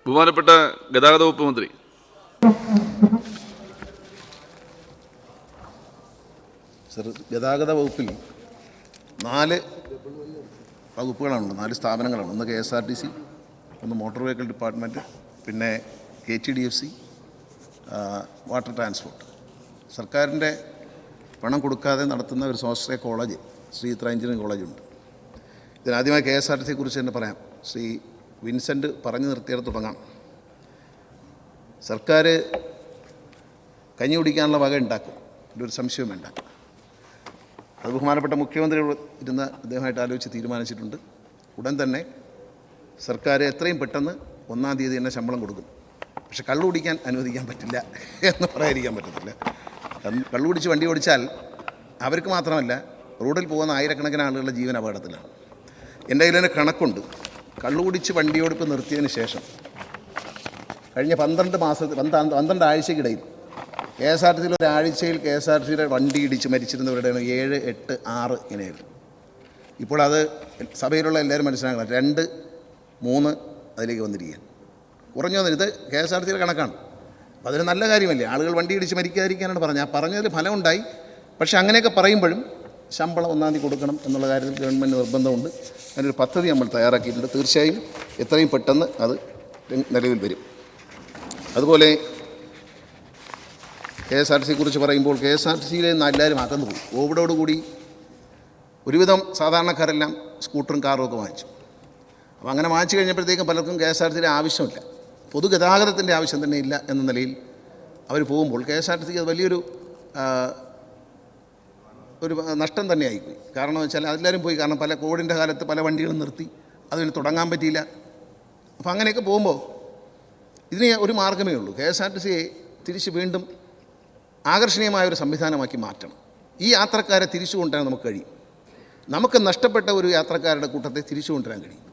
ബഹുമാനപ്പെട്ട ഗതാഗത വകുപ്പ് മന്ത്രി. സർ, ഗതാഗത വകുപ്പിൽ 4 വകുപ്പുകളാണുള്ളത്, 4 സ്ഥാപനങ്ങളാണ്. ഒന്ന് KSRTC, ഒന്ന് മോട്ടോർ വെഹിക്കിൾ ഡിപ്പാർട്ട്മെൻറ്റ്, പിന്നെ KTDFC, വാട്ടർ ട്രാൻസ്പോർട്ട്. സർക്കാരിൻ്റെ പണം കൊടുക്കാതെ നടത്തുന്ന ഒരു സ്വാശ്രയ കോളേജ്, ശ്രീ ചിത്ര എഞ്ചിനീയറിംഗ് കോളേജുണ്ട്. ഇതിനാദ്യമായി KSRTC കുറിച്ച് തന്നെ പറയാം. ശ്രീ വിൻസെൻ്റ് പറഞ്ഞു നിർത്തിയത് തുടങ്ങാം. സർക്കാർ കഞ്ഞി കുടിക്കാനുള്ള വക ഉണ്ടാക്കും, ഇതിലൊരു സംശയവും വേണ്ട. അത് ബഹുമാനപ്പെട്ട മുഖ്യമന്ത്രി ഇരുന്ന് അദ്ദേഹമായിട്ട് ആലോചിച്ച് തീരുമാനിച്ചിട്ടുണ്ട്. ഉടൻ തന്നെ സർക്കാർ എത്രയും പെട്ടെന്ന് 1-ാം തീയതി തന്നെ ശമ്പളം കൊടുക്കും. പക്ഷെ കള്ളു കുടിക്കാൻ അനുവദിക്കാൻ പറ്റില്ല എന്ന് പറയാതിരിക്കാൻ പറ്റത്തില്ല. കള്ളു കുടിച്ച് വണ്ടി ഓടിച്ചാൽ അവർക്ക് മാത്രമല്ല, റോഡിൽ പോകുന്ന ആയിരക്കണക്കിന് ആളുകളുടെ ജീവൻ അപകടത്തിലാണ്. എൻ്റെ കയ്യിൽ തന്നെ കണക്കുണ്ട്. കള്ളു കുടിച്ച് വണ്ടിയോടിപ്പ് നിർത്തിയതിന് ശേഷം കഴിഞ്ഞ 12 ആഴ്ചക്കിടയിൽ KSRTCയിൽ ഒരാഴ്ചയിൽ KSRTCയുടെ വണ്ടി ഇടിച്ച് മരിച്ചിരുന്നവരുടെ 7, 8, 6 ഇങ്ങനെയായിരുന്നു. ഇപ്പോൾ അത് സഭയിലുള്ള എല്ലാവരും മനസ്സിലാക്കണം, 2, 3 അതിലേക്ക് വന്നിരിക്കുകയാണ്. കുറഞ്ഞു വന്നിട്ട് ഇത് KSRTCയുടെ കണക്കാണ്. അപ്പോൾ അതൊരു നല്ല കാര്യമല്ലേ, ആളുകൾ വണ്ടി ഇടിച്ച് മരിക്കാതിരിക്കാനാണ് പറഞ്ഞത്. ആ പറഞ്ഞതിൽ ഫലമുണ്ടായി. പക്ഷേ അങ്ങനെയൊക്കെ പറയുമ്പോഴും ശമ്പളം 1-ാം തീയതി കൊടുക്കണം എന്നുള്ള കാര്യത്തിൽ ഗവൺമെൻറ് നിർബന്ധമുണ്ട്. അതിനൊരു പദ്ധതി നമ്മൾ തയ്യാറാക്കിയിട്ടുണ്ട്. തീർച്ചയായും എത്രയും പെട്ടെന്ന് അത് നിലവിൽ വരും. അതുപോലെ KSRTC കുറിച്ച് പറയുമ്പോൾ KSRTCയിലെ നിന്ന് എല്ലാവരും അകന്നു പോയി. കോവിഡോടുകൂടി ഒരുവിധം സാധാരണക്കാരെല്ലാം സ്കൂട്ടറും കാറും ഒക്കെ വാങ്ങിച്ചു. അപ്പോൾ അങ്ങനെ വാങ്ങിച്ചു കഴിഞ്ഞപ്പോഴത്തേക്കും പലർക്കും KSRTCയുടെ ആവശ്യമില്ല, പൊതുഗതാഗതത്തിൻ്റെ ആവശ്യം തന്നെ ഇല്ല എന്ന നിലയിൽ അവർ പോകുമ്പോൾ KSRTCക്ക് അത് വലിയൊരു നഷ്ടം തന്നെ ആയിപ്പോയി. കാരണം വെച്ചാൽ എല്ലാവരും പോയി. കാരണം പല കോവിഡിൻ്റെ കാലത്ത് പല വണ്ടികളും നിർത്തി, അതിന് തുടങ്ങാൻ പറ്റിയില്ല. അപ്പോൾ അങ്ങനെയൊക്കെ പോകുമ്പോൾ ഇതിന് ഒരു മാർഗ്ഗമേ ഉള്ളൂ, KSRTCയെ തിരിച്ച് വീണ്ടും ആകർഷണീയമായൊരു സംവിധാനമാക്കി മാറ്റണം. ഈ യാത്രക്കാരെ തിരിച്ചു കൊണ്ടുവരാൻ നമുക്ക് കഴിയും. നമുക്ക് നഷ്ടപ്പെട്ട ഒരു യാത്രക്കാരുടെ കൂട്ടത്തെ തിരിച്ചു കൊണ്ടുവരാൻ കഴിയും.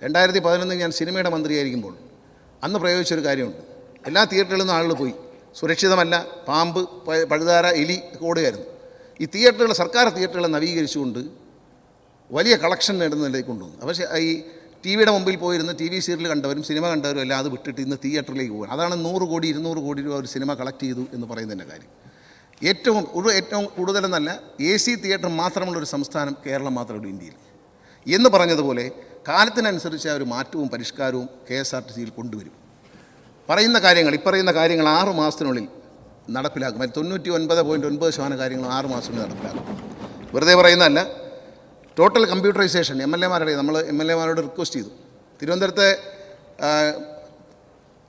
2011 ഞാൻ സിനിമയുടെ മന്ത്രിയായിരിക്കുമ്പോൾ അന്ന് പ്രയോഗിച്ചൊരു കാര്യമുണ്ട്. എല്ലാ തിയേറ്ററുകളിൽ നിന്നും ആളുകൾ പോയി. സുരക്ഷിതമല്ല, പാമ്പ്, പഴുതാര, എലി ഓടുകയായിരുന്നു. ഈ തിയേറ്ററുകൾ, സർക്കാർ തിയേറ്ററുകളെ നവീകരിച്ചുകൊണ്ട് വലിയ കളക്ഷൻ നേടുന്നതിലേക്ക് കൊണ്ടുവന്നു. പക്ഷേ ഈ TV-യുടെ മുമ്പിൽ പോയിരുന്ന് TV സീരിയൽ കണ്ടവരും സിനിമ കണ്ടവരും എല്ലാം അത് വിട്ടിട്ട് ഇന്ന് തിയേറ്ററിലേക്ക് പോകും. അതാണ് 100 കോടി 200 കോടി രൂപ ഒരു സിനിമ കളക്ട് ചെയ്തു എന്ന് പറയുന്നതിൻ്റെ കാര്യം. ഏറ്റവും കൂടുതലെന്നല്ല, AC തിയേറ്റർ മാത്രമുള്ളൊരു സംസ്ഥാനം കേരളം മാത്രമേ ഇന്ത്യയിൽ. എന്ന് പറഞ്ഞതുപോലെ കാലത്തിനനുസരിച്ച് ഒരു മാറ്റവും പരിഷ്കാരവും KSRTCയിൽ കൊണ്ടുവരും. ഇപ്പറയുന്ന കാര്യങ്ങൾ 6 മാസത്തിനുള്ളിൽ നടപ്പിലാക്കും. 99.9% കാര്യങ്ങൾ 6 മാസത്തിനുള്ളിൽ നടപ്പിലാക്കും. വെറുതെ പറയുന്നതല്ല. ടോട്ടൽ കമ്പ്യൂട്ടറൈസേഷൻ നമ്മൾ MLA-മാരോട് റിക്വസ്റ്റ് ചെയ്തു. തിരുവനന്തപുരത്തെ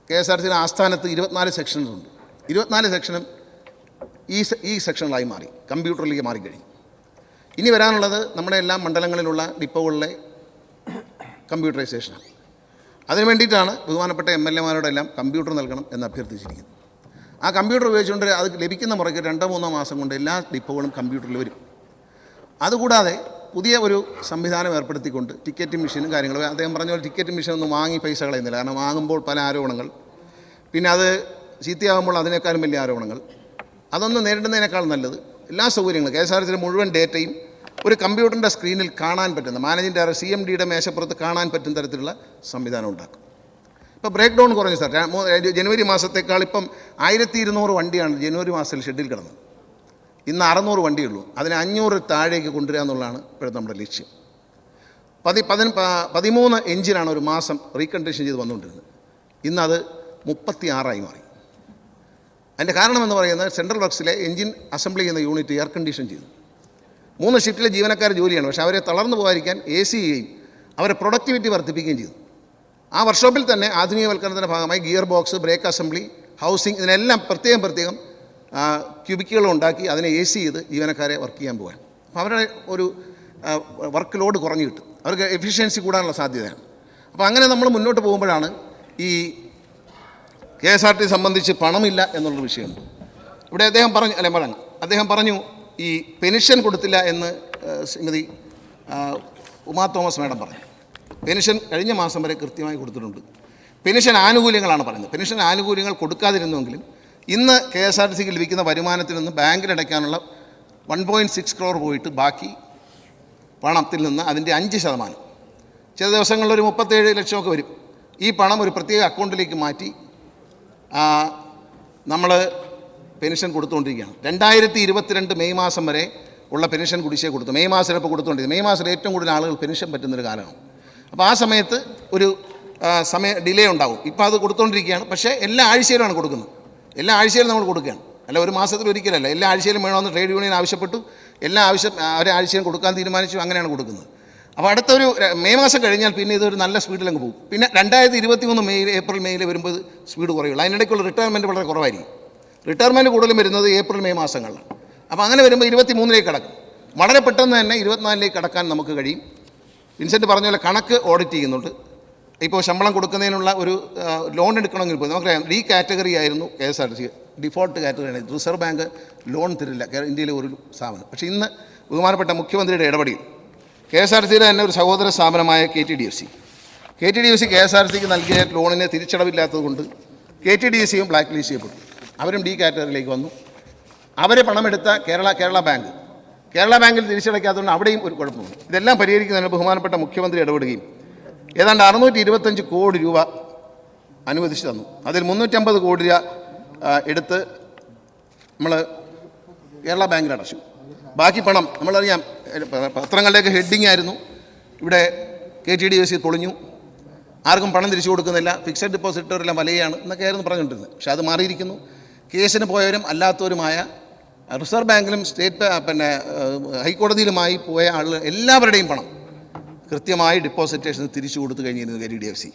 KSRTCയുടെ ആസ്ഥാനത്ത് 24 സെക്ഷനുകളുണ്ട്. 24 സെക്ഷനും ഈ സെക്ഷനുകളായി മാറി, കമ്പ്യൂട്ടറിലേക്ക് മാറിക്കഴിഞ്ഞു. ഇനി വരാനുള്ളത് നമ്മുടെ എല്ലാ മണ്ഡലങ്ങളിലുള്ള ഡിപ്പോകളിലെ കമ്പ്യൂട്ടറൈസേഷനാണ്. അതിനു വേണ്ടിയിട്ടാണ് ബഹുമാനപ്പെട്ട MLA-മാരോടെല്ലാം കമ്പ്യൂട്ടർ നൽകണം എന്ന് അഭ്യർത്ഥിച്ചിരിക്കുന്നത്. ആ കമ്പ്യൂട്ടർ ഉപയോഗിച്ചുകൊണ്ട് അത് ലഭിക്കുന്ന മുറയ്ക്ക് 2-3 മാസം കൊണ്ട് എല്ലാ ഡിപ്പോകളും കമ്പ്യൂട്ടറിൽ വരും. അതുകൂടാതെ പുതിയ ഒരു സംവിധാനം ഏർപ്പെടുത്തിക്കൊണ്ട് ടിക്കറ്റ് മെഷീനും കാര്യങ്ങളും, അദ്ദേഹം പറഞ്ഞ പോലെ ടിക്കറ്റ് മെഷീൻ ഒന്നും വാങ്ങി പൈസ കളയുന്നില്ല. കാരണം വാങ്ങുമ്പോൾ പല ആരോപണങ്ങൾ, പിന്നെ അത് ചീത്തയാകുമ്പോൾ അതിനേക്കാളും വലിയ ആരോപണങ്ങൾ. അതൊന്നും നേരിടുന്നതിനേക്കാൾ നല്ലത് എല്ലാ സൗകര്യങ്ങളും KSRTCയുടെ മുഴുവൻ ഡേറ്റയും ഒരു കമ്പ്യൂട്ടറിൻ്റെ സ്ക്രീനിൽ കാണാൻ പറ്റുന്ന, മാനേജിംഗ് ഡയറക്ടർ CMD-യുടെ മേശപ്പുറത്ത് കാണാൻ പറ്റുന്ന തരത്തിലുള്ള സംവിധാനം ഉണ്ടാക്കും. ഇപ്പോൾ ബ്രേക്ക് ഡൗൺ കുറഞ്ഞു സാർ. ജനുവരി മാസത്തേക്കാൾ ഇപ്പം 1200 വണ്ടിയാണ് ജനുവരി മാസത്തിൽ ഷെഡിൽ കിടന്നത്. ഇന്ന് 600 വണ്ടിയുള്ളൂ. അതിന് 500 താഴേക്ക് കൊണ്ടുവരിക എന്നുള്ളതാണ് ഇപ്പോഴത്തെ നമ്മുടെ ലക്ഷ്യം. 13 എഞ്ചിനാണ് ഒരു മാസം റീകണ്ടീഷൻ ചെയ്ത് വന്നുകൊണ്ടിരുന്നത്. ഇന്നത് 36 മാറി. അതിൻ്റെ കാരണം എന്ന് പറയുന്നത് സെൻട്രൽ വർക്സിലെ എഞ്ചിൻ അസംബ്ലി ചെയ്യുന്ന യൂണിറ്റ് എയർ കണ്ടീഷൻ ചെയ്തു. 3 ഷിഫ്റ്റിലെ ജീവനക്കാർ ജോലിയാണ്. പക്ഷേ അവരെ തളർന്നു പോകാതിരിക്കാൻ AC ചെയ്യുകയും അവരെ പ്രൊഡക്ടിവിറ്റി വർദ്ധിപ്പിക്കുകയും ചെയ്തു. ആ വർക്ക്ഷോപ്പിൽ തന്നെ ആധുനികവൽക്കരണത്തിൻ്റെ ഭാഗമായി gear box, brake assembly, housing, ഇതിനെല്ലാം പ്രത്യേകം ക്യൂബിക്കുകളും ഉണ്ടാക്കി അതിനെ AC ചെയ്ത് ജീവനക്കാരെ വർക്ക് ചെയ്യാൻ പോകാൻ. അപ്പോൾ അവരുടെ ഒരു വർക്ക് ലോഡ് കുറഞ്ഞു കിട്ടും, അവർക്ക് എഫിഷ്യൻസി കൂടാനുള്ള സാധ്യതയാണ്. അപ്പോൾ അങ്ങനെ നമ്മൾ മുന്നോട്ട് പോകുമ്പോഴാണ് ഈ KSRTC സംബന്ധിച്ച് പണമില്ല എന്നുള്ളൊരു വിഷയമുണ്ട്. ഇവിടെ അദ്ദേഹം പറഞ്ഞു ഈ പെൻഷൻ കൊടുത്തില്ല എന്ന് ശ്രീമതി ഉമാ തോമസ് മാഡം പറഞ്ഞു. പെൻഷൻ കഴിഞ്ഞ മാസം വരെ കൃത്യമായി കൊടുത്തിട്ടുണ്ട്. പെൻഷൻ ആനുകൂല്യങ്ങളാണ് പറയുന്നത്. പെൻഷൻ ആനുകൂല്യങ്ങൾ കൊടുക്കാതിരുന്നുവെങ്കിലും ഇന്ന് KSRTCക്ക് ലഭിക്കുന്ന വരുമാനത്തിൽ നിന്ന് ബാങ്കിലടയ്ക്കാനുള്ള 1.6 crore പോയിട്ട് ബാക്കി പണത്തിൽ നിന്ന് അതിൻ്റെ 5%, ചില ദിവസങ്ങളിലൊരു 37 ലക്ഷമൊക്കെ വരും. ഈ പണം ഒരു പ്രത്യേക അക്കൗണ്ടിലേക്ക് മാറ്റി നമ്മൾ പെൻഷൻ കൊടുത്തുകൊണ്ടിരിക്കുകയാണ്. 2022 മെയ് മാസം വരെ ഉള്ള പെൻഷൻ കുടിശ്ശിക കൊടുത്തു. മെയ് മാസം ഇപ്പോൾ കൊടുത്തുകൊണ്ടിരിക്കുന്നത്. മെയ് മാസത്തിൽ ഏറ്റവും കൂടുതൽ ആളുകൾ പെൻഷൻ പറ്റുന്നൊരു കാലമാണ്. അപ്പോൾ ആ സമയത്ത് ഒരു ഡിലേ ഉണ്ടാവും. ഇപ്പോൾ അത് കൊടുത്തുകൊണ്ടിരിക്കുകയാണ്. പക്ഷേ എല്ലാ ആഴ്ചയിലുമാണ് കൊടുക്കുന്നത്. എല്ലാ ആഴ്ചയിലും നമ്മൾ കൊടുക്കുകയാണ്. അല്ല ഒരു മാസത്തിൽ ഒരിക്കലല്ല, എല്ലാ ആഴ്ചയിലും വേണമെന്ന് ട്രേഡ് യൂണിയൻ ആവശ്യപ്പെട്ടു. എല്ലാ ഒരാഴ്ചയും കൊടുക്കാൻ തീരുമാനിച്ചു. അങ്ങനെയാണ് കൊടുക്കുന്നത്. അപ്പോൾ അടുത്തൊരു മെയ് മാസം കഴിഞ്ഞാൽ പിന്നെ ഇതൊരു നല്ല സ്പീഡിലങ്ങ് പോകും. പിന്നെ 2023 ഏപ്രിൽ മെയ്യിൽ വരുമ്പോൾ സ്പീഡ് കുറയുള്ളൂ. അതിനിടയ്ക്കുള്ള റിട്ടയർമെൻറ്റ് വളരെ കുറവായിരിക്കും. റിട്ടയർമെൻറ്റ് കൂടുതലും വരുന്നത് ഏപ്രിൽ മെയ് മാസങ്ങളിലാണ്. അപ്പോൾ അങ്ങനെ വരുമ്പോൾ 23 കടക്കും. വളരെ പെട്ടെന്ന് തന്നെ 24 കടക്കാൻ നമുക്ക് കഴിയും. വിൻസെൻ്റ് പറഞ്ഞ പോലെ കണക്ക് ഓഡിറ്റ് ചെയ്യുന്നുണ്ട്. ഇപ്പോൾ ശമ്പളം കൊടുക്കുന്നതിനുള്ള ഒരു ലോൺ എടുക്കണമെങ്കിൽ പോയി നമുക്കറിയാം, ഡി കാറ്റഗറി ആയിരുന്നു KSRTC, ഡിഫോൾട്ട് കാറ്റഗറിയാണ്. റിസർവ് ബാങ്ക് ലോൺ തരില്ല ഇന്ത്യയിലെ ഒരു സ്ഥാപനം. പക്ഷേ ഇന്ന് ബഹുമാനപ്പെട്ട മുഖ്യമന്ത്രിയുടെ ഇടപെടൽ KSRTCയുടെ തന്നെ ഒരു സഹോദര സ്ഥാപനമായ KTDFC KSRTCക്ക് നൽകിയ ലോണിന് തിരിച്ചടവില്ലാത്തത് കൊണ്ട് KTDFCയും ബ്ലാക്ക് ലിസ്റ്റ് ചെയ്യപ്പെട്ടു. അവരും ഡി കാറ്റഗറിയിലേക്ക് വന്നു. അവരെ പണമെടുത്ത കേരള ബാങ്കിൽ തിരിച്ചടയ്ക്കാത്തതുകൊണ്ട് അവിടെയും ഒരു കുഴപ്പമുണ്ട്. ഇതെല്ലാം പരിഹരിക്കുന്നതിന് ബഹുമാനപ്പെട്ട മുഖ്യമന്ത്രി ഇടപെടുകയും ഏതാണ്ട് 625 കോടി രൂപ അനുവദിച്ചു തന്നു. അതിൽ 350 കോടി രൂപ എടുത്ത് നമ്മൾ കേരള ബാങ്കിൽ അടച്ചു. ബാക്കി പണം നമ്മളറിയാം, പത്രങ്ങളിലേക്ക് ഹെഡിങ് ആയിരുന്നു, ഇവിടെ KTDFC പൊളിഞ്ഞു, ആർക്കും പണം തിരിച്ചു കൊടുക്കുന്നില്ല, ഫിക്സഡ് ഡിപ്പോസിറ്ററെല്ലാം വലയാണ് എന്നൊക്കെയായിരുന്നു പറഞ്ഞുകൊണ്ടിരുന്നത്. പക്ഷേ അത് മാറിയിരിക്കുന്നു. കേസിന് പോയവരും അല്ലാത്തവരുമായ റിസർവ് ബാങ്കിലും ഹൈക്കോടതിയിലുമായി പോയ ആളുകൾ എല്ലാവരുടെയും പണം കൃത്യമായി ഡിപ്പോസിറ്റേഷന് തിരിച്ചു കൊടുത്തു കഴിഞ്ഞിരുന്നു KTDFC.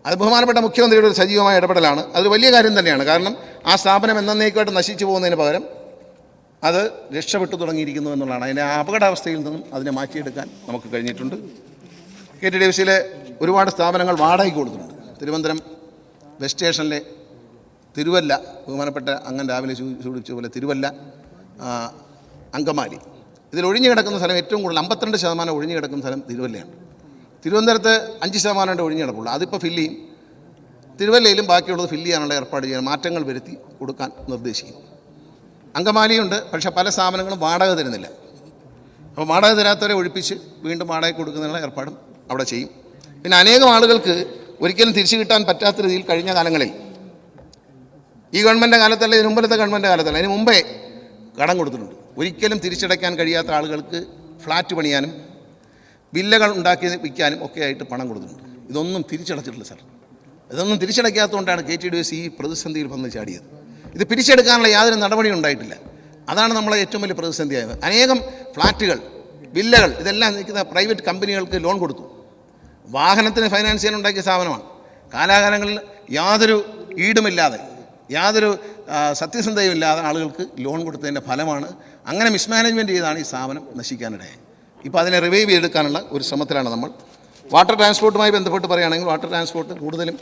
അത് ബഹുമാനപ്പെട്ട മുഖ്യമന്ത്രിയുടെ ഒരു സജീവമായ ഇടപെടലാണ്. അതൊരു വലിയ കാര്യം തന്നെയാണ്. കാരണം ആ സ്ഥാപനം എന്നേക്കുമായിട്ട് നശിച്ചു പോകുന്നതിന് പകരം അത് രക്ഷപ്പെട്ടു തുടങ്ങിയിരിക്കുന്നു എന്നുള്ളതാണ്. അതിൻ്റെ അപകടാവസ്ഥയിൽ നിന്നും അതിനെ മാറ്റിയെടുക്കാൻ നമുക്ക് കഴിഞ്ഞിട്ടുണ്ട്. KTDFCയിലെ ഒരുപാട് സ്ഥാപനങ്ങൾ വാടകയ്ക്ക് കൊടുത്തിട്ടുണ്ട്. തിരുവനന്തപുരം വെസ്റ്റ് സ്റ്റേഷനിലെ തിരുവല്ല, ബഹുമാനപ്പെട്ട അങ്ങ് രാവിലെ സൂചിപ്പിച്ച പോലെ തിരുവല്ല, അങ്കമാലി, ഇതിൽ ഒഴിഞ്ഞു കിടക്കുന്ന സ്ഥലം ഏറ്റവും കൂടുതൽ 52% ഒഴിഞ്ഞു കിടക്കുന്ന സ്ഥലം തിരുവല്ലയാണ്. തിരുവനന്തപുരത്ത് 5% ഒഴിഞ്ഞു കിടപ്പുള്ളൂ. അതിപ്പോൾ ഫില്ല് ചെയ്യും. തിരുവല്ലയിലും ബാക്കിയുള്ളത് ഫില്ല് ചെയ്യാനുള്ള ഏർപ്പാട് ചെയ്യാൻ മാറ്റങ്ങൾ വരുത്തി കൊടുക്കാൻ നിർദ്ദേശിക്കും. അങ്കമാലിയുണ്ട്, പക്ഷേ പല സ്ഥാപനങ്ങളും വാടക തരുന്നില്ല. അപ്പോൾ വാടക തരാത്തവരെ ഒഴിപ്പിച്ച് വീണ്ടും വാടക കൊടുക്കുന്നതിനുള്ള ഏർപ്പാടും അവിടെ ചെയ്യും. പിന്നെ അനേകം ആളുകൾക്ക് ഒരിക്കലും തിരിച്ചു കിട്ടാൻ പറ്റാത്ത രീതിയിൽ കഴിഞ്ഞ കാലങ്ങളിൽ, ഈ ഗവൺമെൻറ് കാലത്തല്ല, ഇതിന് മുമ്പത്തെ ഗവൺമെൻറ് കാലത്തല്ല, അതിന് മുമ്പേ കടം കൊടുത്തിട്ടുണ്ട്. ഒരിക്കലും തിരിച്ചടയ്ക്കാൻ കഴിയാത്ത ആളുകൾക്ക് ഫ്ലാറ്റ് പണിയാനും വില്ലകൾ ഉണ്ടാക്കി വിൽക്കാനും ഒക്കെ ആയിട്ട് പണം കൊടുത്തിട്ടുണ്ട്. ഇതൊന്നും തിരിച്ചടച്ചിട്ടില്ല സാർ. ഇതൊന്നും തിരിച്ചടയ്ക്കാത്തതുകൊണ്ടാണ് KTDFC ഈ പ്രതിസന്ധിയിൽ വന്ന് ചാടിയത്. ഇത് പിരിച്ചെടുക്കാനുള്ള യാതൊരു നടപടിയും ഉണ്ടായിട്ടില്ല. അതാണ് നമ്മളെ ഏറ്റവും വലിയ പ്രതിസന്ധിയായത്. അനേകം ഫ്ലാറ്റുകൾ, വില്ലകൾ, ഇതെല്ലാം നിൽക്കുന്ന പ്രൈവറ്റ് കമ്പനികൾക്ക് ലോൺ കൊടുത്തു. വാഹനത്തിന് ഫൈനാൻസ് ചെയ്യാൻ ഉണ്ടാക്കിയ സ്ഥാപനമാണ്. കാലാകാലങ്ങളിൽ യാതൊരു ഈടുമില്ലാതെ, യാതൊരു സത്യസന്ധതയുമില്ലാതെ ആളുകൾക്ക് ലോൺ കൊടുത്തതിൻ്റെ ഫലമാണ്. അങ്ങനെ മിസ്മാനേജ്മെൻറ്റ് ചെയ്താണ് ഈ സ്ഥാപനം നശിക്കാനിടയായി. ഇപ്പോൾ അതിനെ റിവൈവ് ചെയ്തെടുക്കാനുള്ള ഒരു ശ്രമത്തിലാണ് നമ്മൾ. വാട്ടർ ട്രാൻസ്പോർട്ടുമായി ബന്ധപ്പെട്ട് പറയുകയാണെങ്കിൽ, വാട്ടർ ട്രാൻസ്പോർട്ട് കൂടുതലും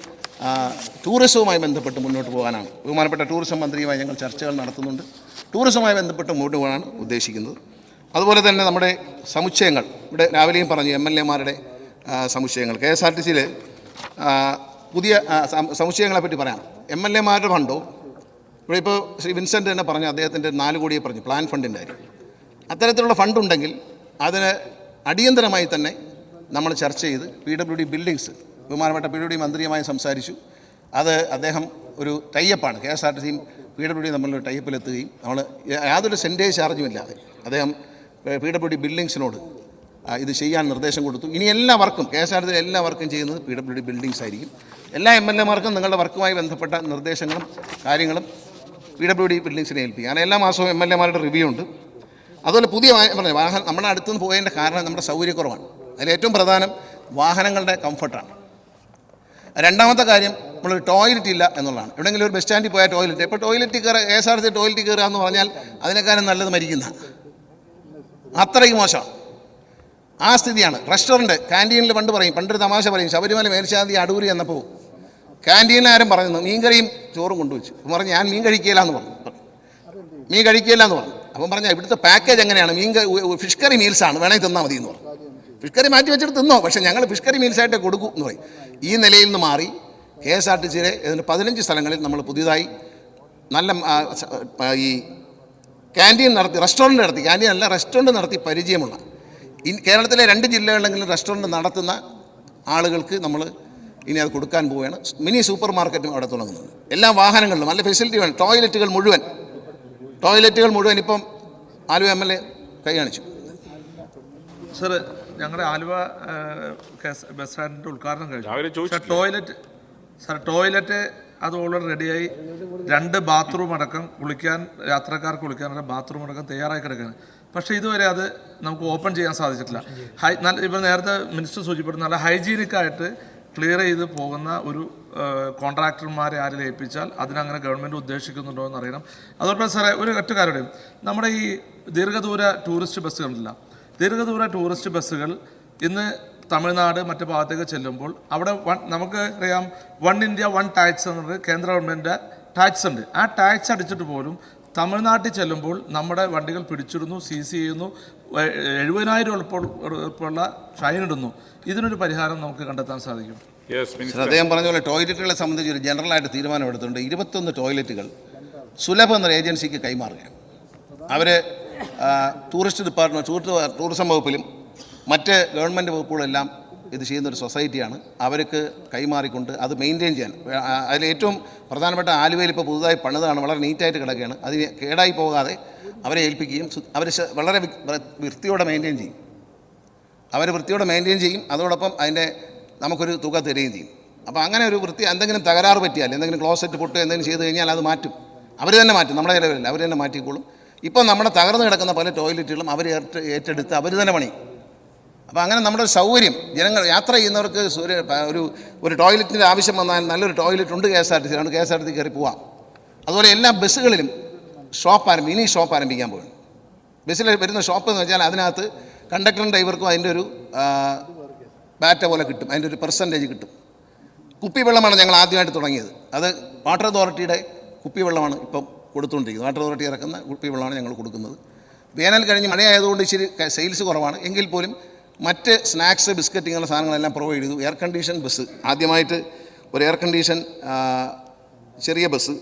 ടൂറിസവുമായി ബന്ധപ്പെട്ട് മുന്നോട്ട് പോകാനാണ്. ബഹുമാനപ്പെട്ട ടൂറിസം മന്ത്രിയുമായി ഞങ്ങൾ ചർച്ചകൾ നടത്തുന്നുണ്ട്. ടൂറിസവുമായി ബന്ധപ്പെട്ട് മുന്നോട്ട് പോകാനാണ് ഉദ്ദേശിക്കുന്നത്. അതുപോലെ തന്നെ നമ്മുടെ സമുച്ചയങ്ങൾ, ഇവിടെ രാവിലെയും പറഞ്ഞു, MLA-മാരുടെ സമുച്ചയങ്ങൾ. KSRTCയിൽ പുതിയ സമുച്ചയങ്ങളെപ്പറ്റി പറയാം. MLA-മാരുടെ ഫണ്ടോ, ഇവിടെ ഇപ്പോൾ ശ്രീ വിൻസെൻ്റ് തന്നെ പറഞ്ഞു, അദ്ദേഹത്തിൻ്റെ 4 കോടിയെ പറഞ്ഞു പ്ലാൻ ഫണ്ടിൻ്റെ കാര്യം. അത്തരത്തിലുള്ള ഫണ്ടുണ്ടെങ്കിൽ അതിന് അടിയന്തരമായി തന്നെ നമ്മൾ ചർച്ച ചെയ്ത് PWD ബിൽഡിങ്സ്, ബഹുമാനപ്പെട്ട PWD മന്ത്രിയുമായി സംസാരിച്ചു. അത് അദ്ദേഹം ഒരു ടൈപ്പാണ്, KSRTCയും PWD തമ്മിലൊരു ടൈപ്പിലെത്തുകയും നമ്മൾ യാതൊരു സെൻറ്റേജ് ചാർജും ഇല്ലാതെ അദ്ദേഹം PWD ബിൽഡിങ്സിനോട് ഇത് ചെയ്യാൻ നിർദ്ദേശം കൊടുത്തു. ഇനി എല്ലാ വർക്കും, KSRTCയിലെ എല്ലാ വർക്കും ചെയ്യുന്നത് PWD ബിൽഡിങ്സ് ആയിരിക്കും. എല്ലാ MLA-മാർക്കും നിങ്ങളുടെ വർക്കുമായി ബന്ധപ്പെട്ട നിർദ്ദേശങ്ങളും കാര്യങ്ങളും PWD ബിൽഡിങ്സിനെ ഏൽപ്പിക്കും. അങ്ങനെ എല്ലാ മാസവും MLA-മാരുടെ റിവ്യൂ ഉണ്ട്. അതുപോലെ പുതിയ വാഹനം നമ്മുടെ അടുത്തുനിന്ന് പോയതിൻ്റെ കാരണം നമ്മുടെ സൗകര്യക്കുറവാണ്. അതിലേറ്റവും പ്രധാനം വാഹനങ്ങളുടെ കംഫർട്ടാണ്. രണ്ടാമത്തെ കാര്യം, നമ്മൾ ടോയ്ലറ്റ് ഇല്ല എന്നുള്ളതാണ്. എവിടെയെങ്കിലും ഒരു ബസ് സ്റ്റാൻഡിൽ പോയാൽ ടോയ്ലറ്റ്, ഇപ്പോൾ ടോയ്ലറ്റിൽ കയറുക, KSRTC ടോയ്ലറ്റിൽ കയറുക എന്ന് പറഞ്ഞാൽ അതിനേക്കാളും നല്ലത് മരിക്കുന്ന അത്രയ്ക്ക് മോശമാണ്. ആ സ്ഥിതിയാണ്. റെസ്റ്റോറൻറ്റ്, ക്യാൻറ്റീനിൽ പണ്ടൊരു തമാശ പറയും, ശബരിമല മേൽശാന്തി അടൂരി എന്നപ്പോൾ ക്യാൻറ്റീനിൽ ആരും പറഞ്ഞു മീൻകറിയും ചോറും കൊണ്ടുവച്ചു. അപ്പം പറഞ്ഞു ഞാൻ മീൻ കഴിക്കില്ല എന്ന് പറഞ്ഞു. അപ്പം പറഞ്ഞാൽ ഇവിടുത്തെ പാക്കേജ് എങ്ങനെയാണ്, ഫിഷ് കറി മീൽസാണ്, വേണമെങ്കിൽ തിന്നാൽ മതി എന്ന് പറഞ്ഞു. ഫിഷ് കറി മാറ്റി വെച്ചിട്ട് തിന്നോ, പക്ഷേ ഞങ്ങൾ ഫിഷ് കറി മീൽസായിട്ട് കൊടുക്കൂ എന്ന് പറയും. ഈ നിലയിൽ നിന്ന് മാറി KSRTCയിലെ 15 സ്ഥലങ്ങളിൽ നമ്മൾ പുതിയതായി നല്ല ഈ ക്യാൻറ്റീൻ നടത്തി, റെസ്റ്റോറൻറ്റ് നടത്തി, ക്യാൻറ്റീൻ അല്ല റെസ്റ്റോറൻറ്റ് നടത്തി പരിചയമുള്ള കേരളത്തിലെ 2 ജില്ലകളിലെങ്കിലും റെസ്റ്റോറൻറ്റ് നടത്തുന്ന ആളുകൾക്ക് നമ്മൾ ഇനി അത് കൊടുക്കാൻ പോവുകയാണ്. മിനി സൂപ്പർ മാർക്കറ്റും അവിടെ തുടങ്ങുന്നുണ്ട്. എല്ലാ വാഹനങ്ങളിലും നല്ല ഫെസിലിറ്റി വേണം. ടോയ്ലറ്റുകൾ മുഴുവൻ ഇപ്പം ആലുവ MLA കൈ കാണിച്ചു. സർ, ഞങ്ങളുടെ ആലുവ ബസ് സ്റ്റാൻഡിൻ്റെ ഉദ്ഘാടനം കഴിഞ്ഞു. ടോയ്ലറ്റ് അത് ഓൾറെഡി റെഡിയായി. 2 ബാത്റൂം അടക്കം യാത്രക്കാർക്ക് കുളിക്കാനുള്ള ബാത്റൂം അടക്കം തയ്യാറായി കിടക്കുകയാണ്. പക്ഷേ ഇതുവരെ അത് നമുക്ക് ഓപ്പൺ ചെയ്യാൻ സാധിച്ചിട്ടില്ല. ഇപ്പോൾ നേരത്തെ മിനിസ്റ്റർ സൂചിപ്പെടുന്ന നല്ല ഹൈജീനിക്കായിട്ട് ക്ലിയർ ചെയ്ത് പോകുന്ന ഒരു കോൺട്രാക്ടർമാരെ ആരെങ്കിലും ഏൽപ്പിച്ചാൽ അതിനങ്ങനെ ഗവൺമെൻറ് ഉദ്ദേശിക്കുന്നുണ്ടോ എന്ന് അറിയണം. അതോടൊപ്പം സാറേ ഒരു ഒറ്റ കാര്യം, നമ്മുടെ ഈ ദീർഘദൂര ടൂറിസ്റ്റ് ടൂറിസ്റ്റ് ബസ്സുകൾ ഇന്ന് തമിഴ്നാട് മറ്റു ഭാഗത്തേക്ക് ചെല്ലുമ്പോൾ അവിടെ നമുക്ക് അറിയാം 1 India 1 ടാക്സ് എന്നത് കേന്ദ്ര ഗവൺമെൻറ് ടാക്സ് ഉണ്ട്. ആ ടാക്സ് അടിച്ചിട്ട് പോലും തമിഴ്നാട്ടിൽ ചെല്ലുമ്പോൾ നമ്മുടെ വണ്ടികൾ പിടിച്ചിടുന്നു, സീസ് ചെയ്യുന്നു, 70,000 ഉൾപ്പെടെയുള്ള ഫൈൻ ഇടുന്നു. ഇതിനൊരു പരിഹാരം നമുക്ക് കണ്ടെത്താൻ സാധിക്കും. അദ്ദേഹം പറഞ്ഞ പോലെ ടോയ്ലറ്റുകളെ സംബന്ധിച്ച് ഒരു ജനറലായിട്ട് തീരുമാനമെടുത്തുകൊണ്ട് 21 ടോയ്ലറ്റുകൾ സുലഭ് എന്നൊരു ഏജൻസിക്ക് കൈമാറുകയാണ്. അവർ ടൂറിസ്റ്റ് ഡിപ്പാർട്ട്മെൻറ്റ്, ടൂറിസം വകുപ്പിലും മറ്റ് ഗവൺമെൻറ് വകുപ്പുകളെല്ലാം ഇത് ചെയ്യുന്നൊരു സൊസൈറ്റിയാണ്. അവർക്ക് കൈമാറിക്കൊണ്ട് അത് മെയിൻറ്റെയിൻ ചെയ്യാൻ, അതിൽ ഏറ്റവും പ്രധാനപ്പെട്ട ആലുവയിൽ ഇപ്പോൾ പുതുതായി പണിതാണ്, വളരെ നീറ്റായിട്ട് കിടക്കുകയാണ്. അതിന് കേടായി പോകാതെ അവരെ ഏൽപ്പിക്കുകയും അവർ വളരെ വൃത്തിയോടെ മെയിൻറ്റെയിൻ ചെയ്യും. അതോടൊപ്പം അതിൻ്റെ നമുക്കൊരു തുക തരികയും ചെയ്യും. അപ്പോൾ അങ്ങനെ ഒരു എന്തെങ്കിലും തകരാറ് പറ്റിയാൽ, എന്തെങ്കിലും ക്ലോസറ്റ് പൊട്ട് എന്തെങ്കിലും ചെയ്ത് കഴിഞ്ഞാൽ അത് മാറ്റും. അവർ തന്നെ മാറ്റും, നമ്മുടെ ചിലവില്ല, അവർ തന്നെ മാറ്റിക്കോളും. ഇപ്പം നമ്മുടെ തകർന്നു കിടക്കുന്ന പല ടോയ്ലറ്റുകളും അവർ ഏറ്റെടുത്ത് അവർ തന്നെ പണിയും. അപ്പോൾ അങ്ങനെ നമ്മുടെ സൗകര്യം, ജനങ്ങൾ യാത്ര ചെയ്യുന്നവർക്ക് ഒരു ടോയ്ലറ്റിൻ്റെ ആവശ്യം വന്നാൽ നല്ലൊരു ടോയ്ലറ്റ് ഉണ്ട് KSRTC, KSRTC കയറി പോവാം. അതുപോലെ എല്ലാ ബസ്സുകളിലും മിനി ഷോപ്പ് ആരംഭിക്കാൻ പോകുന്നു. ബസ്സിൽ വരുന്ന ഷോപ്പ് എന്ന് വെച്ചാൽ അതിനകത്ത് കണ്ടക്ടറും ഡ്രൈവർക്കും അതിൻ്റെ ഒരു ബാറ്റ പോലെ കിട്ടും, അതിൻ്റെ ഒരു പെർസെൻറ്റേജ് കിട്ടും. കുപ്പിവെള്ളമാണ് ഞങ്ങൾ ആദ്യമായിട്ട് തുടങ്ങിയത്. അത് വാട്ടർ അതോറിറ്റിയുടെ കുപ്പിവെള്ളമാണ് ഇപ്പം കൊടുത്തുകൊണ്ടിരിക്കുന്നത്. വാട്ടർ അതോറിറ്റി ഇറക്കുന്ന കുപ്പിവെള്ളമാണ് ഞങ്ങൾ കൊടുക്കുന്നത്. വേനൽ കഴിഞ്ഞ് മഴയായതുകൊണ്ട് ഇച്ചിരി സെയിൽസ് കുറവാണ്. എങ്കിൽ പോലും മറ്റ് സ്നാക്സ്, ബിസ്ക്കറ്റ് ഇങ്ങനെയുള്ള സാധനങ്ങളെല്ലാം പ്രൊവൈഡ് ചെയ്തു. എയർ കണ്ടീഷൻ ബസ്, ആദ്യമായിട്ട് ഒരു എയർ കണ്ടീഷൻ ചെറിയ ബസ്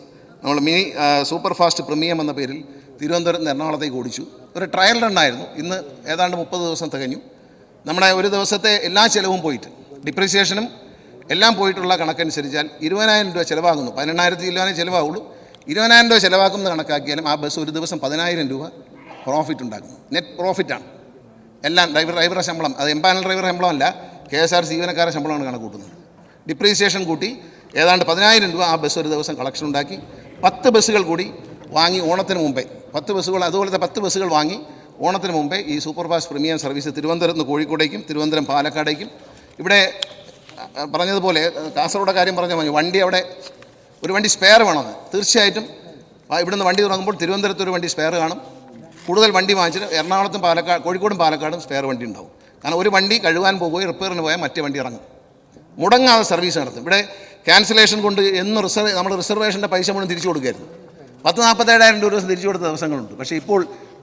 നമ്മൾ മിനി സൂപ്പർ ഫാസ്റ്റ് പ്രീമിയം എന്ന പേരിൽ തിരുവനന്തപുരത്ത് നിന്ന് എറണാകുളത്തേക്ക് ഓടിച്ചു. ഒരു ട്രയൽ റണ്ണായിരുന്നു. ഇന്ന് ഏതാണ്ട് 30 ദിവസം തികഞ്ഞു. നമ്മുടെ ഒരു ദിവസത്തെ എല്ലാ ചിലവും പോയിട്ട്, ഡിപ്രീസിയേഷനും എല്ലാം പോയിട്ടുള്ള കണക്കനുസരിച്ചാൽ 20,000 രൂപ ചിലവാകുന്നു. 18,000 ചിലവാനേ ചിലവാകുള്ളൂ. 20,000 രൂപ ചിലവാക്കുന്നത് കണക്കാക്കിയാലും ആ ബസ് ഒരു ദിവസം 10,000 രൂപ പ്രോഫിറ്റ് ഉണ്ടാക്കുന്നു. നെറ്റ് പ്രോഫിറ്റാണ്. എല്ലാം ഡ്രൈവറുടെ ശമ്പളം, അത് എംപാനൽ ഡ്രൈവറുടെ ശമ്പളമല്ല, KSRTC ജീവനക്കാരുടെ ശമ്പളമാണ് കണക്ക് കൂട്ടുന്നത്. ഡിപ്രീസിയേഷൻ കൂട്ടി ഏതാണ്ട് 10,000 രൂപ ആ ബസ് ഒരു ദിവസം കളക്ഷൻ ഉണ്ടാക്കി. 10 ബസ്സുകൾ കൂടി വാങ്ങി ഓണത്തിന് മുമ്പേ, 10 ബസ്സുകൾ, അതുപോലത്തെ 10 ബസ്സുകൾ വാങ്ങി ഓണത്തിന് മുമ്പേ ഈ സൂപ്പർ ഫാസ്റ്റ് പ്രീമിയം സർവീസ് തിരുവനന്തപുരത്ത് നിന്ന് കോഴിക്കോടേക്കും തിരുവനന്തപുരം പാലക്കാടേക്കും, ഇവിടെ പറഞ്ഞതുപോലെ കാസർഗോഡ് കാര്യം പറഞ്ഞാൽ മതി, വണ്ടി അവിടെ ഒരു വണ്ടി സ്പെയർ വേണമെന്ന്. തീർച്ചയായിട്ടും ഇവിടുന്ന് വണ്ടി തുടങ്ങുമ്പോൾ തിരുവനന്തപുരത്ത് ഒരു വണ്ടി സ്പെയർ കാണും. കൂടുതൽ വണ്ടി വാങ്ങിച്ചിട്ട് എറണാകുളത്തും കോഴിക്കോടും പാലക്കാടും സ്പെയർ വണ്ടി ഉണ്ടാവും. കാരണം ഒരു വണ്ടി കഴുകാൻ പോകുകയോ റിപ്പയറിന് പോയാൽ മറ്റേ വണ്ടി ഇറങ്ങും. മുടങ്ങാതെ സർവീസ് നടത്തും. ഇവിടെ ക്യാൻസലേഷൻ കൊണ്ട് നമ്മൾ റിസർവേഷൻ്റെ പൈസ മുഴുവൻ തിരിച്ചു കൊടുക്കുകയായിരുന്നു. 40,47,000 രൂപ തിരിച്ചു കൊടുത്ത ദിവസങ്ങളുണ്ട്. പക്ഷേ ഇപ്പോൾ